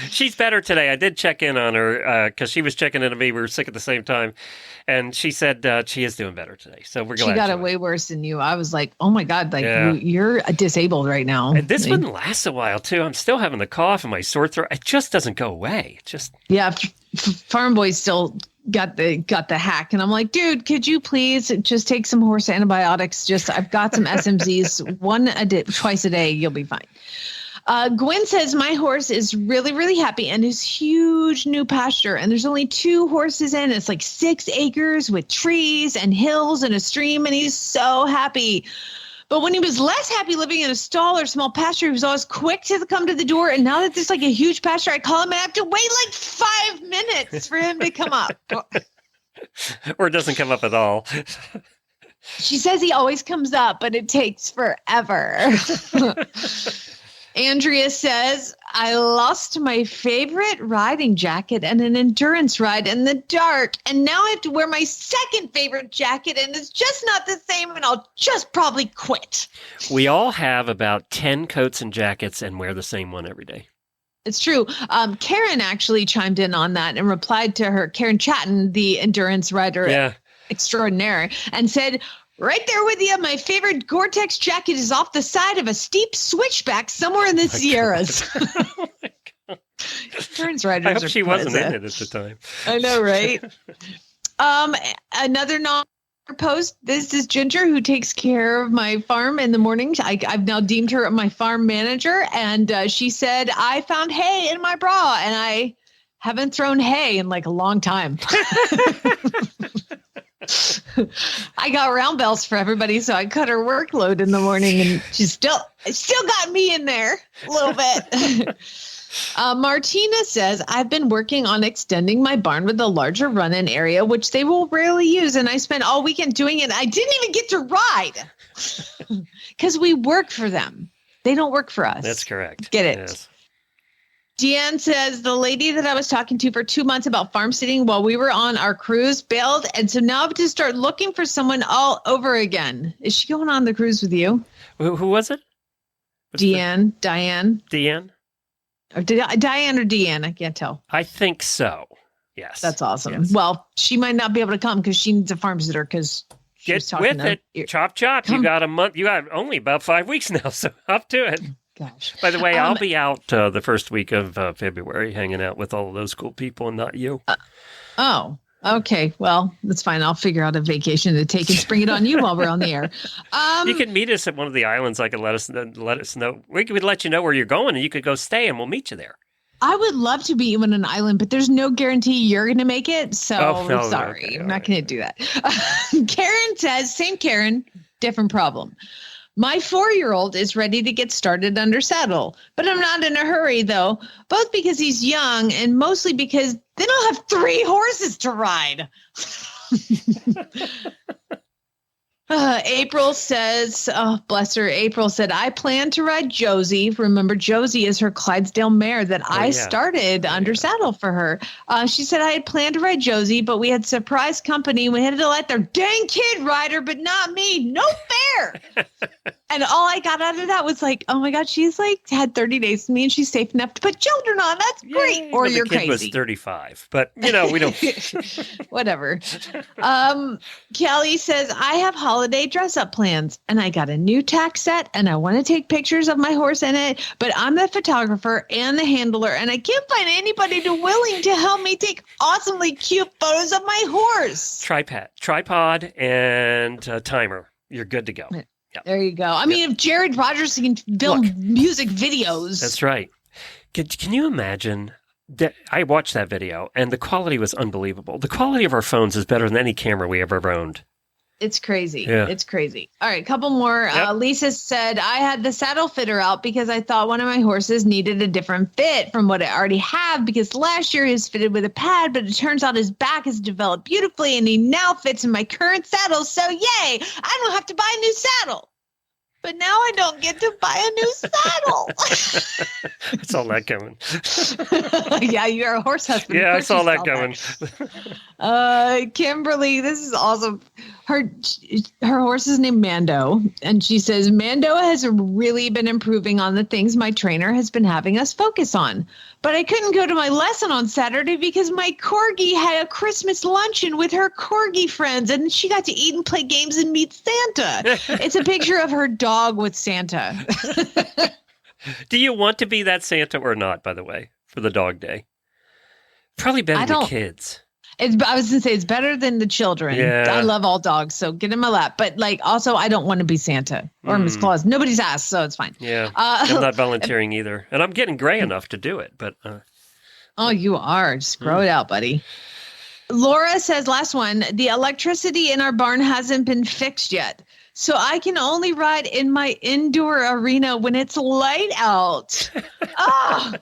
She's better today. I did check in on her because she was checking in on me. We were sick at the same time. And she said she is doing better today. So we're glad. She got it way worse than you. I was like, oh my God, like you're disabled right now. And this one lasts a while too. I'm still having the cough and my sore throat. It just doesn't go away. It just Farm Boy still got the hack. And I'm like, dude, could you please just take some horse antibiotics? I've got some SMZs twice a day. You'll be fine. Gwen says, my horse is really, really happy and his huge new pasture. And there's only 2 horses in. It's like 6 acres with trees and hills and a stream. And he's so happy. But when he was less happy living in a stall or small pasture, he was always quick to come to the door. And now that there's like a huge pasture, I call him and I have to wait like 5 minutes for him to come up. Or it doesn't come up at all. She says he always comes up, but it takes forever. Andrea says, I lost my favorite riding jacket and an endurance ride in the dark. And now I have to wear my second favorite jacket and it's just not the same and I'll just probably quit. We all have about 10 coats and jackets and wear the same one every day. It's true. Karen actually chimed in on that and replied to her, Karen Chatton, the endurance rider extraordinaire, and said, right there with you. My favorite Gore-Tex jacket is off the side of a steep switchback somewhere in the Sierras. Oh my God. Turns riders. I hope she wasn't in it at the time. I know, right? Another post. This is Ginger, who takes care of my farm in the mornings. I've now deemed her my farm manager, and she said, I found hay in my bra, and I haven't thrown hay in like a long time. I got round bells for everybody, so I cut her workload in the morning, and she still got me in there a little bit. Martina says, I've been working on extending my barn with a larger run-in area, which they will rarely use, and I spent all weekend doing it. I didn't even get to ride because we work for them. They don't work for us. That's correct. Get it? Yes. Deanne says, the lady that I was talking to for 2 months about farm sitting while we were on our cruise bailed. And so now I have to start looking for someone all over again. Is she going on the cruise with you? Who was it? Diane. Deanne? Or Diane or Deanne? I can't tell. I think so. Yes. That's awesome. Yes. Well, she might not be able to come because she needs a farm sitter because get with it. Chop. You got a month. You got only about 5 weeks now. So up to it. Gosh. By the way, I'll be out the first week of February hanging out with all of those cool people and not you. Oh, okay. Well, that's fine. I'll figure out a vacation to take and spring it on you while we're on the air. You can meet us at one of the islands. I could let us know. We could let you know where you're going and you could go stay and we'll meet you there. I would love to be on an island, but there's no guarantee you're going to make it. So sorry, okay, I'm not going to do that. Karen says, same Karen, different problem. My 4-year-old is ready to get started under saddle, but I'm not in a hurry though, both because he's young and mostly because they don't have 3 horses to ride. April says, oh, bless her. April said, I plan to ride Josie. Remember, Josie is her Clydesdale mare that I started under saddle for her. She said, I had planned to ride Josie, but we had surprise company. We had to let their dang kid ride her, but not me. No fair. And all I got out of that was like, oh my God, she's like had 30 days with me and she's safe enough to put children on. That's great. Or you're crazy. The kid was 35, but we don't. Whatever. Kelly says, I have holiday dress up plans and I got a new tack set and I want to take pictures of my horse in it, but I'm the photographer and the handler and I can't find anybody willing to help me take awesomely cute photos of my horse. Tripod and timer. You're good to go. Yep. There you go. I mean, if Jared Rogerson can film music videos. That's right. Can you imagine? I watched that video and the quality was unbelievable. The quality of our phones is better than any camera we ever owned. It's crazy. Yeah. It's crazy. All right, couple more. Yep. Lisa said, I had the saddle fitter out because I thought one of my horses needed a different fit from what I already have because last year he was fitted with a pad, but it turns out his back has developed beautifully and he now fits in my current saddle. So yay, I don't have to buy a new saddle. But now I don't get to buy a new saddle. I saw that coming. Yeah, you're a horse husband. Yeah, I saw that coming. Kimberly, this is awesome. Her horse is named Mando, and she says, Mando has really been improving on the things my trainer has been having us focus on. But I couldn't go to my lesson on Saturday because my corgi had a Christmas luncheon with her corgi friends, and she got to eat and play games and meet Santa. It's a picture of her dog with Santa. Do you want to be that Santa or not, by the way, for the dog day? Probably better than the kids. I was going to say it's better than the children. Yeah. I love all dogs, so get in my lap. But also, I don't want to be Santa or Miss Claus. Nobody's asked, so it's fine. Yeah, I'm not volunteering either. And I'm getting gray enough to do it. But oh, you are. Just grow it out, buddy. Laura says, last one, the electricity in our barn hasn't been fixed yet. So I can only ride in my indoor arena when it's light out. Oh,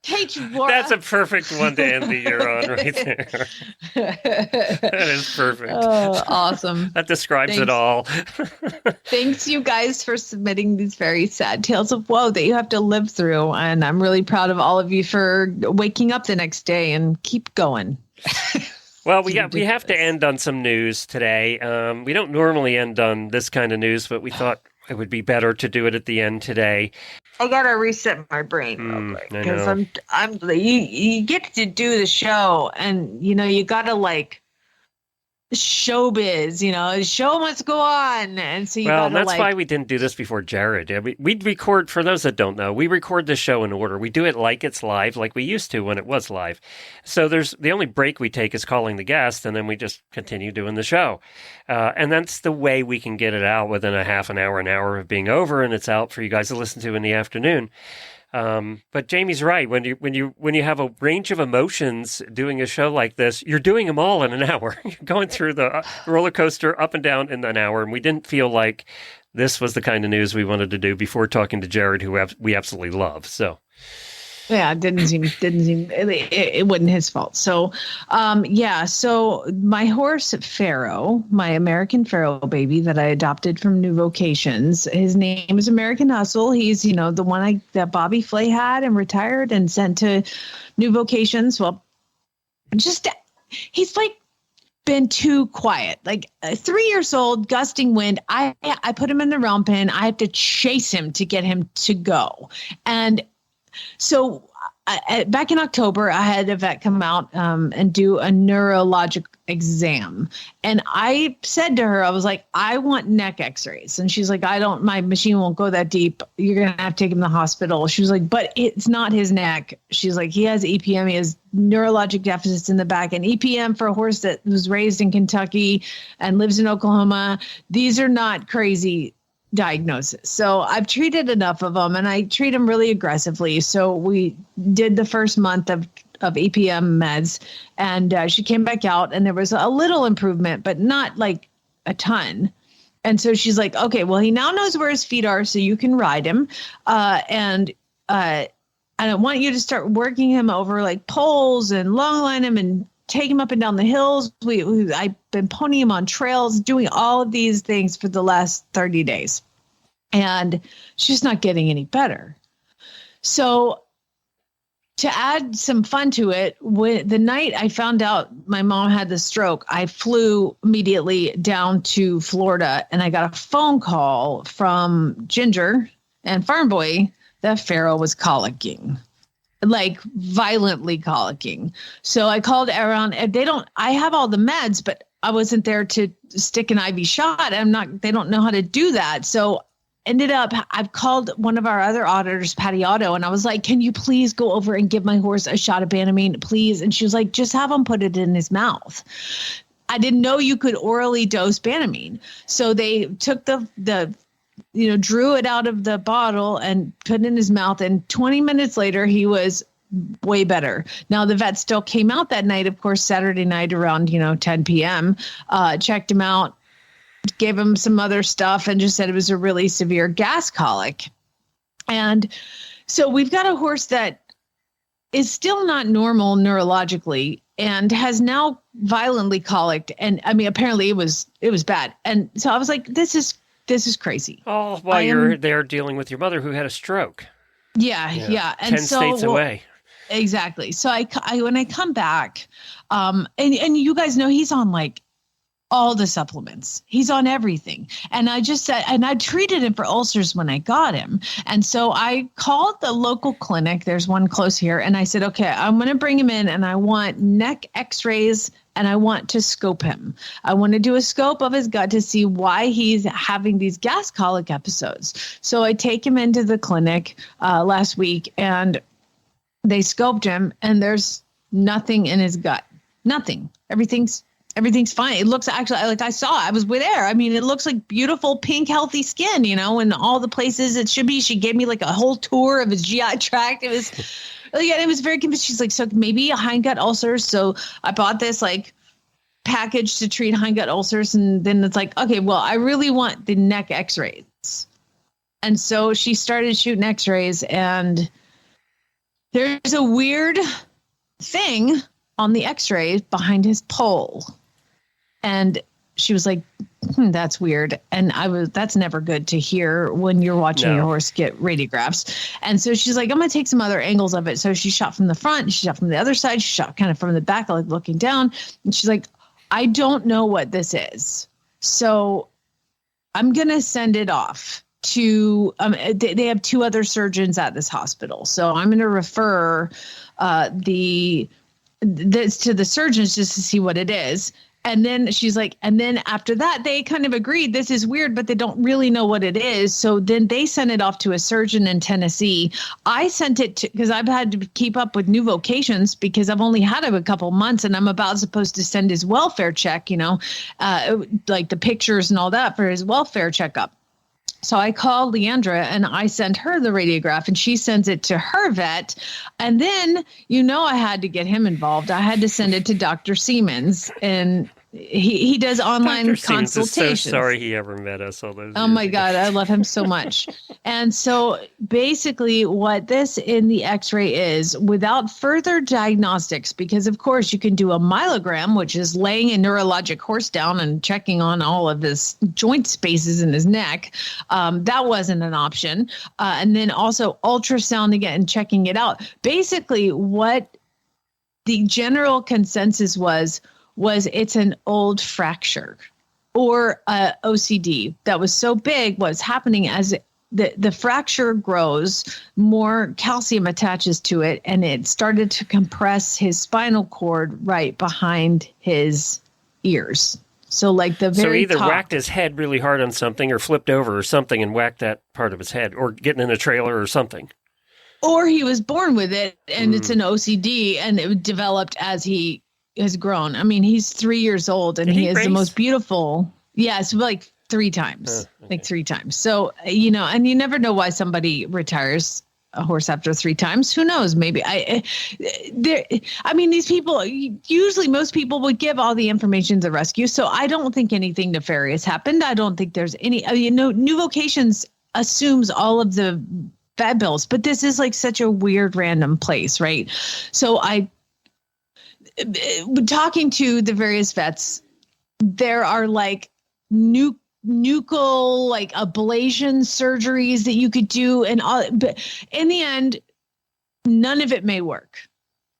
Kate, Laura. That's a perfect one to end the year on right there. That is perfect. Oh, awesome. That describes it all. Thanks, you guys, for submitting these very sad tales of woe that you have to live through. And I'm really proud of all of you for waking up the next day and keep going. Well, we have to end on some news today. We don't normally end on this kind of news, but we thought it would be better to do it at the end today. I gotta reset my brain real quick because you get to do the show, and you gotta like showbiz, the show must go on, and so that's why we didn't do this before Jared. We'd record, for those that don't know, we record the show in order. We do it like it's live, like we used to when it was live. So the only break we take is calling the guest, and then we just continue doing the show. And that's the way we can get it out within a half an hour of being over, and it's out for you guys to listen to in the afternoon. But Jamie's right. When you have a range of emotions doing a show like this, you're doing them all in an hour. You're going through the roller coaster up and down in an hour, and we didn't feel like this was the kind of news we wanted to do before talking to Jared, who we absolutely love. So. Yeah, it didn't seem it wasn't his fault. So, so my horse Pharaoh, my American Pharaoh baby that I adopted from New Vocations, his name is American Hustle. He's, the one that Bobby Flay had and retired and sent to New Vocations. Well, he's like been too quiet, like 3 years old, gusting wind. I put him in the round pen. I have to chase him to get him to go. And so back in October, I had a vet come out and do a neurologic exam. And I said to her, I was like, I want neck x-rays. And she's like, my machine won't go that deep. You're going to have to take him to the hospital. She was like, but it's not his neck. She's like, he has EPM. He has neurologic deficits in the back. And EPM for a horse that was raised in Kentucky and lives in Oklahoma, these are not crazy diagnosis. So I've treated enough of them, and I treat them really aggressively. So we did the first month of EPM meds, and she came back out, and there was a little improvement, but not like a ton. And so she's like, okay, well, he now knows where his feet are, so you can ride him. And I want you to start working him over like poles and long line him and take him up and down the hills. I've been ponying him on trails, doing all of these things for the last 30 days. And she's not getting any better. So to add some fun to it, the night I found out my mom had the stroke, I flew immediately down to Florida, and I got a phone call from Ginger and Farm Boy that Pharaoh was colicking. Like violently colicking. So I called around. I have all the meds, but I wasn't there to stick an IV shot. They don't know how to do that. So ended up, I've called one of our other auditors, Patty Otto, and I was like, can you please go over and give my horse a shot of Banamine, please? And she was like, just have him put it in his mouth. I didn't know you could orally dose Banamine. So they took drew it out of the bottle and put it in his mouth. And 20 minutes later, he was way better. Now, the vet still came out that night, of course, Saturday night around, 10 p.m., checked him out, gave him some other stuff, and just said it was a really severe gas colic. And so we've got a horse that is still not normal neurologically and has now violently colicked. And I mean, apparently it was bad. And so I was like, this is crazy. Oh, while you're there dealing with your mother who had a stroke. Yeah. And 10 states away. Exactly. So I when I come back, and you guys know he's on like all the supplements. He's on everything. And I just said, and I treated him for ulcers when I got him. And so I called the local clinic. There's one close here. And I said, okay, I'm going to bring him in, and I want neck x-rays, and I want to scope him. I want to do a scope of his gut to see why he's having these gas colic episodes. So I take him into the clinic last week, and they scoped him, and there's nothing in his gut. Nothing. Everything's fine. It looks actually like I was there. I mean, it looks like beautiful, pink, healthy skin, in all the places it should be. She gave me like a whole tour of his GI tract. It was very convincing. She's like, so maybe a hindgut ulcer. So I bought this like package to treat hindgut ulcers. And then it's like, okay, well, I really want the neck x-rays. And so she started shooting x-rays, and there's a weird thing on the x-ray behind his pole. And she was like, that's weird. And that's never good to hear when you're watching your horse get radiographs. And so she's like, I'm going to take some other angles of it. So she shot from the front, she shot from the other side, she shot kind of from the back, like looking down. And she's like, I don't know what this is. So I'm going to send it off to, they have two other surgeons at this hospital. So I'm going to refer this to the surgeons just to see what it is. And then she's like, and then after that, they kind of agreed this is weird, but they don't really know what it is. So then they sent it off to a surgeon in Tennessee. I sent it to, because I've had to keep up with new vocations because I've only had him a couple months, and I'm supposed to send his welfare check, like the pictures and all that for his welfare checkup. So I called Leandra, and I sent her the radiograph, and she sends it to her vet. And then, I had to get him involved. I had to send it to Dr. Siemens, and he does online Dr. Siemens consultations. is so sorry he ever met us all those Oh years my ago. God, I love him so much. And so basically what this in the x-ray is, without further diagnostics, because of course you can do a myelogram, which is laying a neurologic horse down and checking on all of his joint spaces in his neck. That wasn't an option. And then also ultrasounding it and checking it out. Basically what the general consensus was it's an old fracture or OCD that was so big. What's happening as the fracture grows, more calcium attaches to it, and it started to compress his spinal cord right behind his ears. So like the very So either top. whacked his head really hard on something or flipped over or something and whacked that part of his head, or getting in a trailer or something. Or he was born with it, and it's an OCD, and it developed as he has grown. I mean, he's 3 years old, and Did he he is race? the most beautiful. Yes, like 3 times, Okay. like 3 times. So, you know, and you never know why somebody retires a horse after 3 times. Who knows? Maybe I mean, these people, usually most people would give all the information to the rescue. So I don't think anything nefarious happened. I don't think there's any, you know, New Vocations assumes all of the vet bills, but this is like such a weird random place, right? So talking to the various vets, there are like nuchal like ablation surgeries that you could do, and all, but in the end, none of it may work.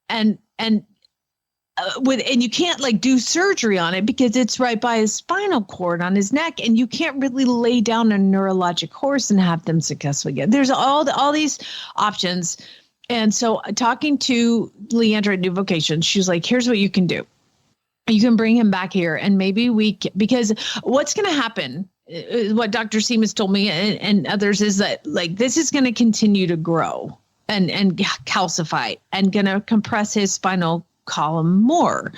And you can't like do surgery on it because it's right by his spinal cord on his neck, and you can't really lay down a neurologic horse and have them successfully get. There's all these options. And so talking to Leandra at New Vocations, she was like, here's what you can do. You can bring him back here, and maybe because what's going to happen, what Dr. Seamus told me and others, is that like this is going to continue to grow and calcify and going to compress his spinal column more.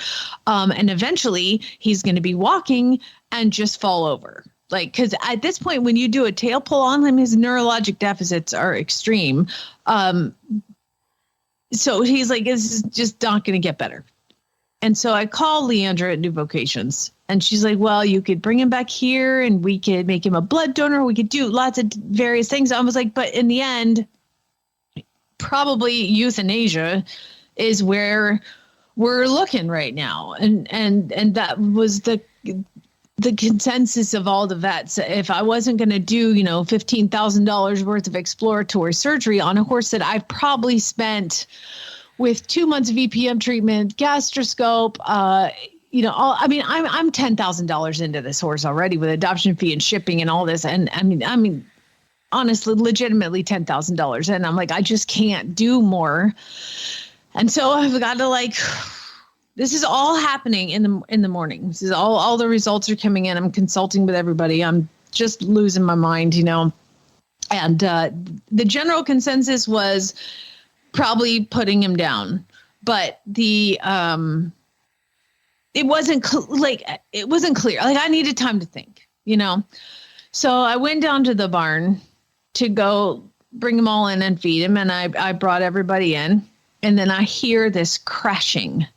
And eventually he's going to be walking and just fall over. Like, because at this point, when you do a tail pull on him, his neurologic deficits are extreme. So he's like, this is just not going to get better. And so I call Leandra at New Vocations, and she's like, well, you could bring him back here and we could make him a blood donor. We could do lots of various things. I was like, but in the end, probably euthanasia is where we're looking right now. And that was the consensus of all the vets. If I wasn't going to do, you know, $15,000 worth of exploratory surgery on a horse that I've probably spent with 2 months of EPM treatment, gastroscope, you know, I'm $10,000 into this horse already with adoption fee and shipping and all this. And I mean, honestly, legitimately $10,000. And I'm like, I just can't do more. And so I've got to like, this is all happening in the morning. This is all the results are coming in. I'm consulting with everybody. I'm just losing my mind, you know. And the general consensus was probably putting him down, but it wasn't clear. Like I needed time to think, you know. So I went down to the barn to go bring them all in and feed him, and I brought everybody in, and then I hear this crashing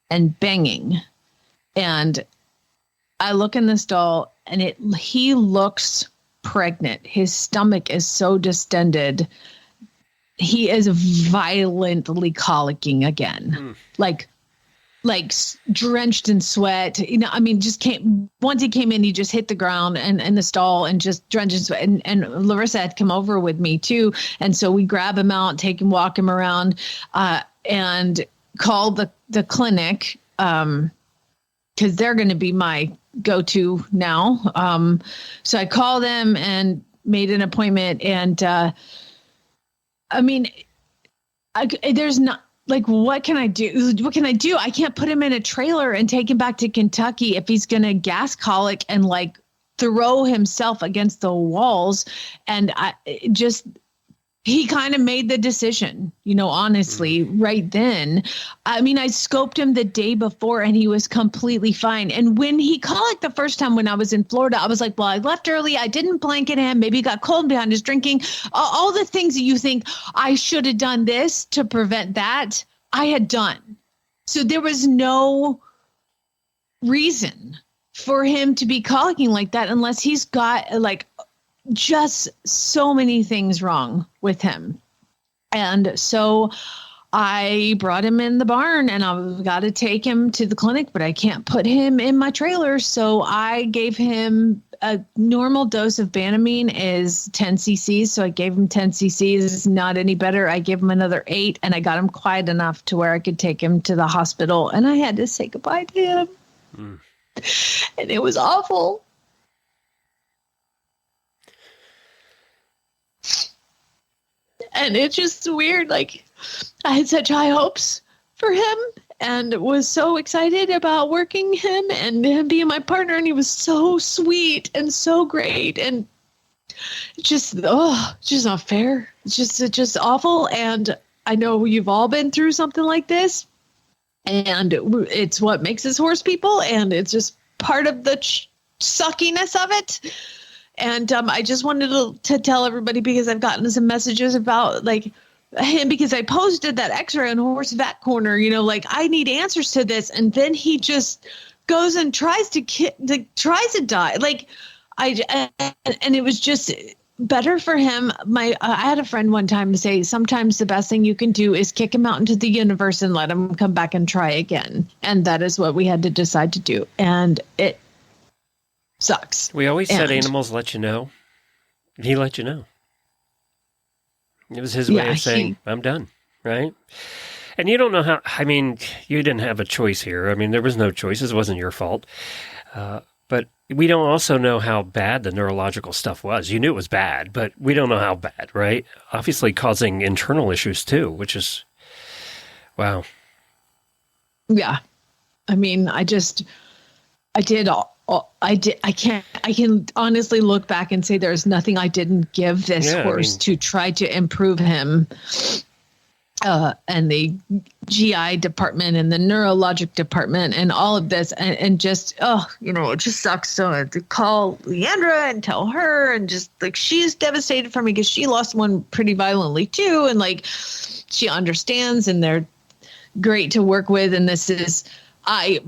and banging, and I look in the stall, and he looks pregnant. His stomach is so distended. He is violently colicking again, like drenched in sweat. You know, I mean, once he came in, he just hit the ground and in the stall and just drenched in sweat. And Larissa had come over with me too. And so we grab him out, walk him around, and call the clinic, because they're going to be my go-to now. So I called them and made an appointment, and I mean, there's not like, what can I do? What can I do? I can't put him in a trailer and take him back to Kentucky if he's going to gas colic and like throw himself against the walls. And he kind of made the decision, you know, honestly, right then. I mean, I scoped him the day before and he was completely fine. And when he colicked the first time when I was in Florida, I was like, well, I left early. I didn't blanket him. Maybe he got cold behind his drinking. All the things that you think I should have done this to prevent that, I had done. So there was no reason for him to be colicking like that unless he's got like just so many things wrong with him. And so I brought him in the barn, and I've got to take him to the clinic, but I can't put him in my trailer. So I gave him a normal dose of Banamine is 10 cc's. So I gave him 10 cc's, not any better. I gave him another 8, and I got him quiet enough to where I could take him to the hospital, and I had to say goodbye to him. And it was awful. And it's just weird. Like, I had such high hopes for him and was so excited about working him and him being my partner. And he was so sweet and so great. And just not fair. It's just awful. And I know you've all been through something like this. And it's what makes us horse people. And it's just part of the suckiness of it. And I just wanted to tell everybody, because I've gotten some messages about like him, because I posted that X-ray on Horse Vet Corner, like I need answers to this. And then he just goes and tries to die. Like and it was just better for him. I had a friend one time say, sometimes the best thing you can do is kick him out into the universe and let him come back and try again. And that is what we had to decide to do. And it sucks. We always said animals let you know. He let you know. It was his way of saying, I'm done, right? And you don't know how, I mean, you didn't have a choice here. I mean, there was no choice. It wasn't your fault. But we don't also know how bad the neurological stuff was. You knew it was bad, but we don't know how bad, right? Obviously causing internal issues too, which is, wow. Yeah. I mean, I can honestly look back and say there's nothing I didn't give this horse to try to improve him. And the GI department and the neurologic department and all of this. And just, it just sucks to call Leandra and tell her, and just like, she's devastated for me because she lost one pretty violently too. And like, she understands, and they're great to work with. And this is, I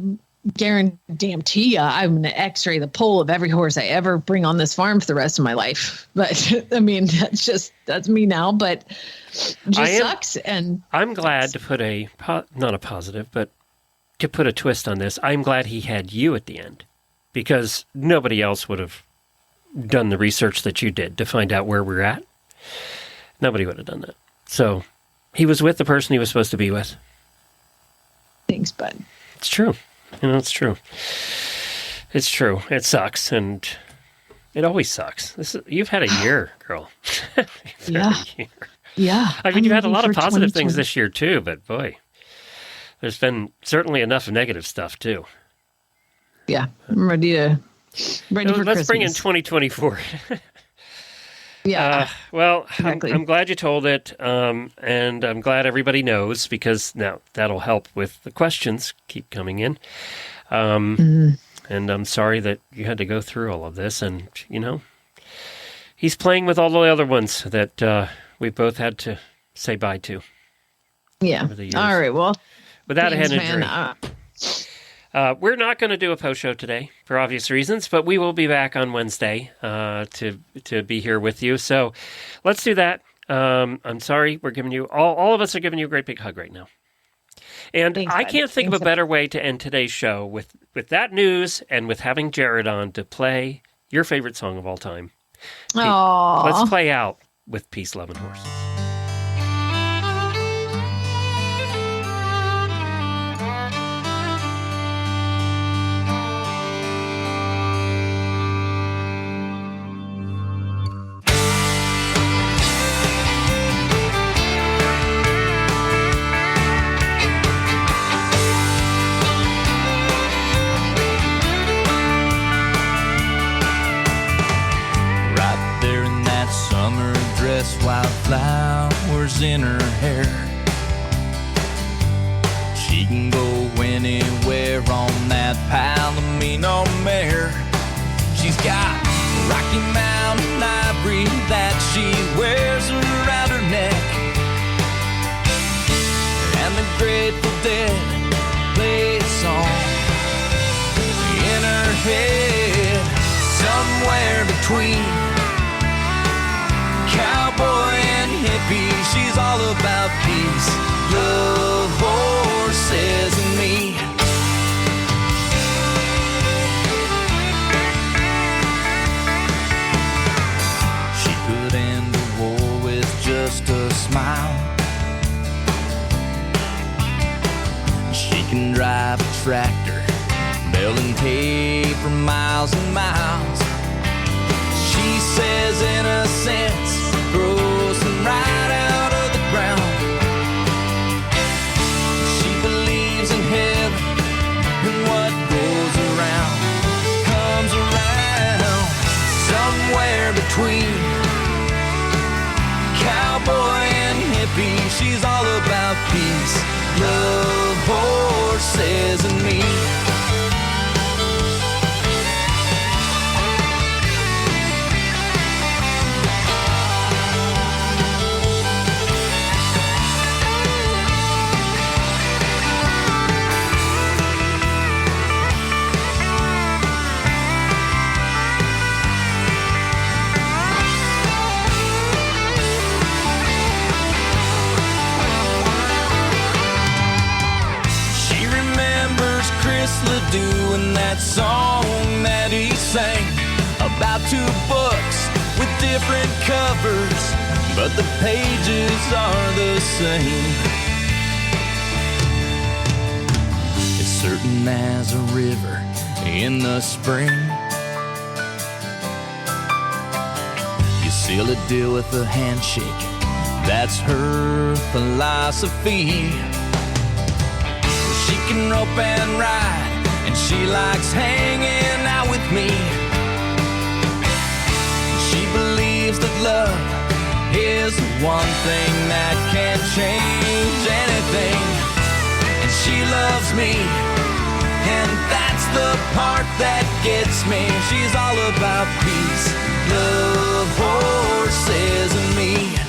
guarantee you, I'm going to X-ray the pole of every horse I ever bring on this farm for the rest of my life. But I mean, that's me now, but just sucks. And I'm glad to put not a positive, but to put a twist on this. I'm glad he had you at the end, because nobody else would have done the research that you did to find out where we're at. Nobody would have done that. So he was with the person he was supposed to be with. Thanks, bud. It's true. It's true. It's true. It sucks, and it always sucks. You've had a year, girl. Yeah. Yeah. I mean, you've had a lot of positive things this year too, but boy, there's been certainly enough negative stuff too. Yeah, I'm ready for Let's Christmas. bring in 2024. Yeah. Well, exactly. I'm glad you told it, and I'm glad everybody knows, because now that'll help with the questions keep coming in. And I'm sorry that you had to go through all of this, and he's playing with all the other ones that we both had to say bye to. Yeah. All right. Well, without thanks, a head injury. We're not going to do a post show today for obvious reasons, but we will be back on Wednesday to be here with you. So let's do that. I'm sorry. We're giving you all of us are giving you a great big hug right now. And thanks, I bud. can't think of a better way to end today's show with that news and with having Jared on to play your favorite song of all time. Aww. Let's play out with Peace, Love, and Horse. Wildflowers in her hair. She can go anywhere on that Palomino mare. She's got Rocky Mountain ivory that she wears around her neck, and the Grateful Dead play a song in her head, somewhere between cowboy and hippie. She's all about peace, love, horses, and me. She could end the war with just a smile. She can drive a tractor, baling hay for miles and miles. She says innocence grows right out of the ground. She believes in heaven, and what goes around comes around. Somewhere between cowboy and hippie, she's all about peace, love, horses, and me. Whistler doing that song that he sang about two books with different covers, but the pages are the same. It's certain as a river in the spring. You seal a deal with a handshake, that's her philosophy. She can rope and ride, and she likes hanging out with me. She believes that love is the one thing that can't change anything. And she loves me, and that's the part that gets me. She's all about peace, love, horses, and me.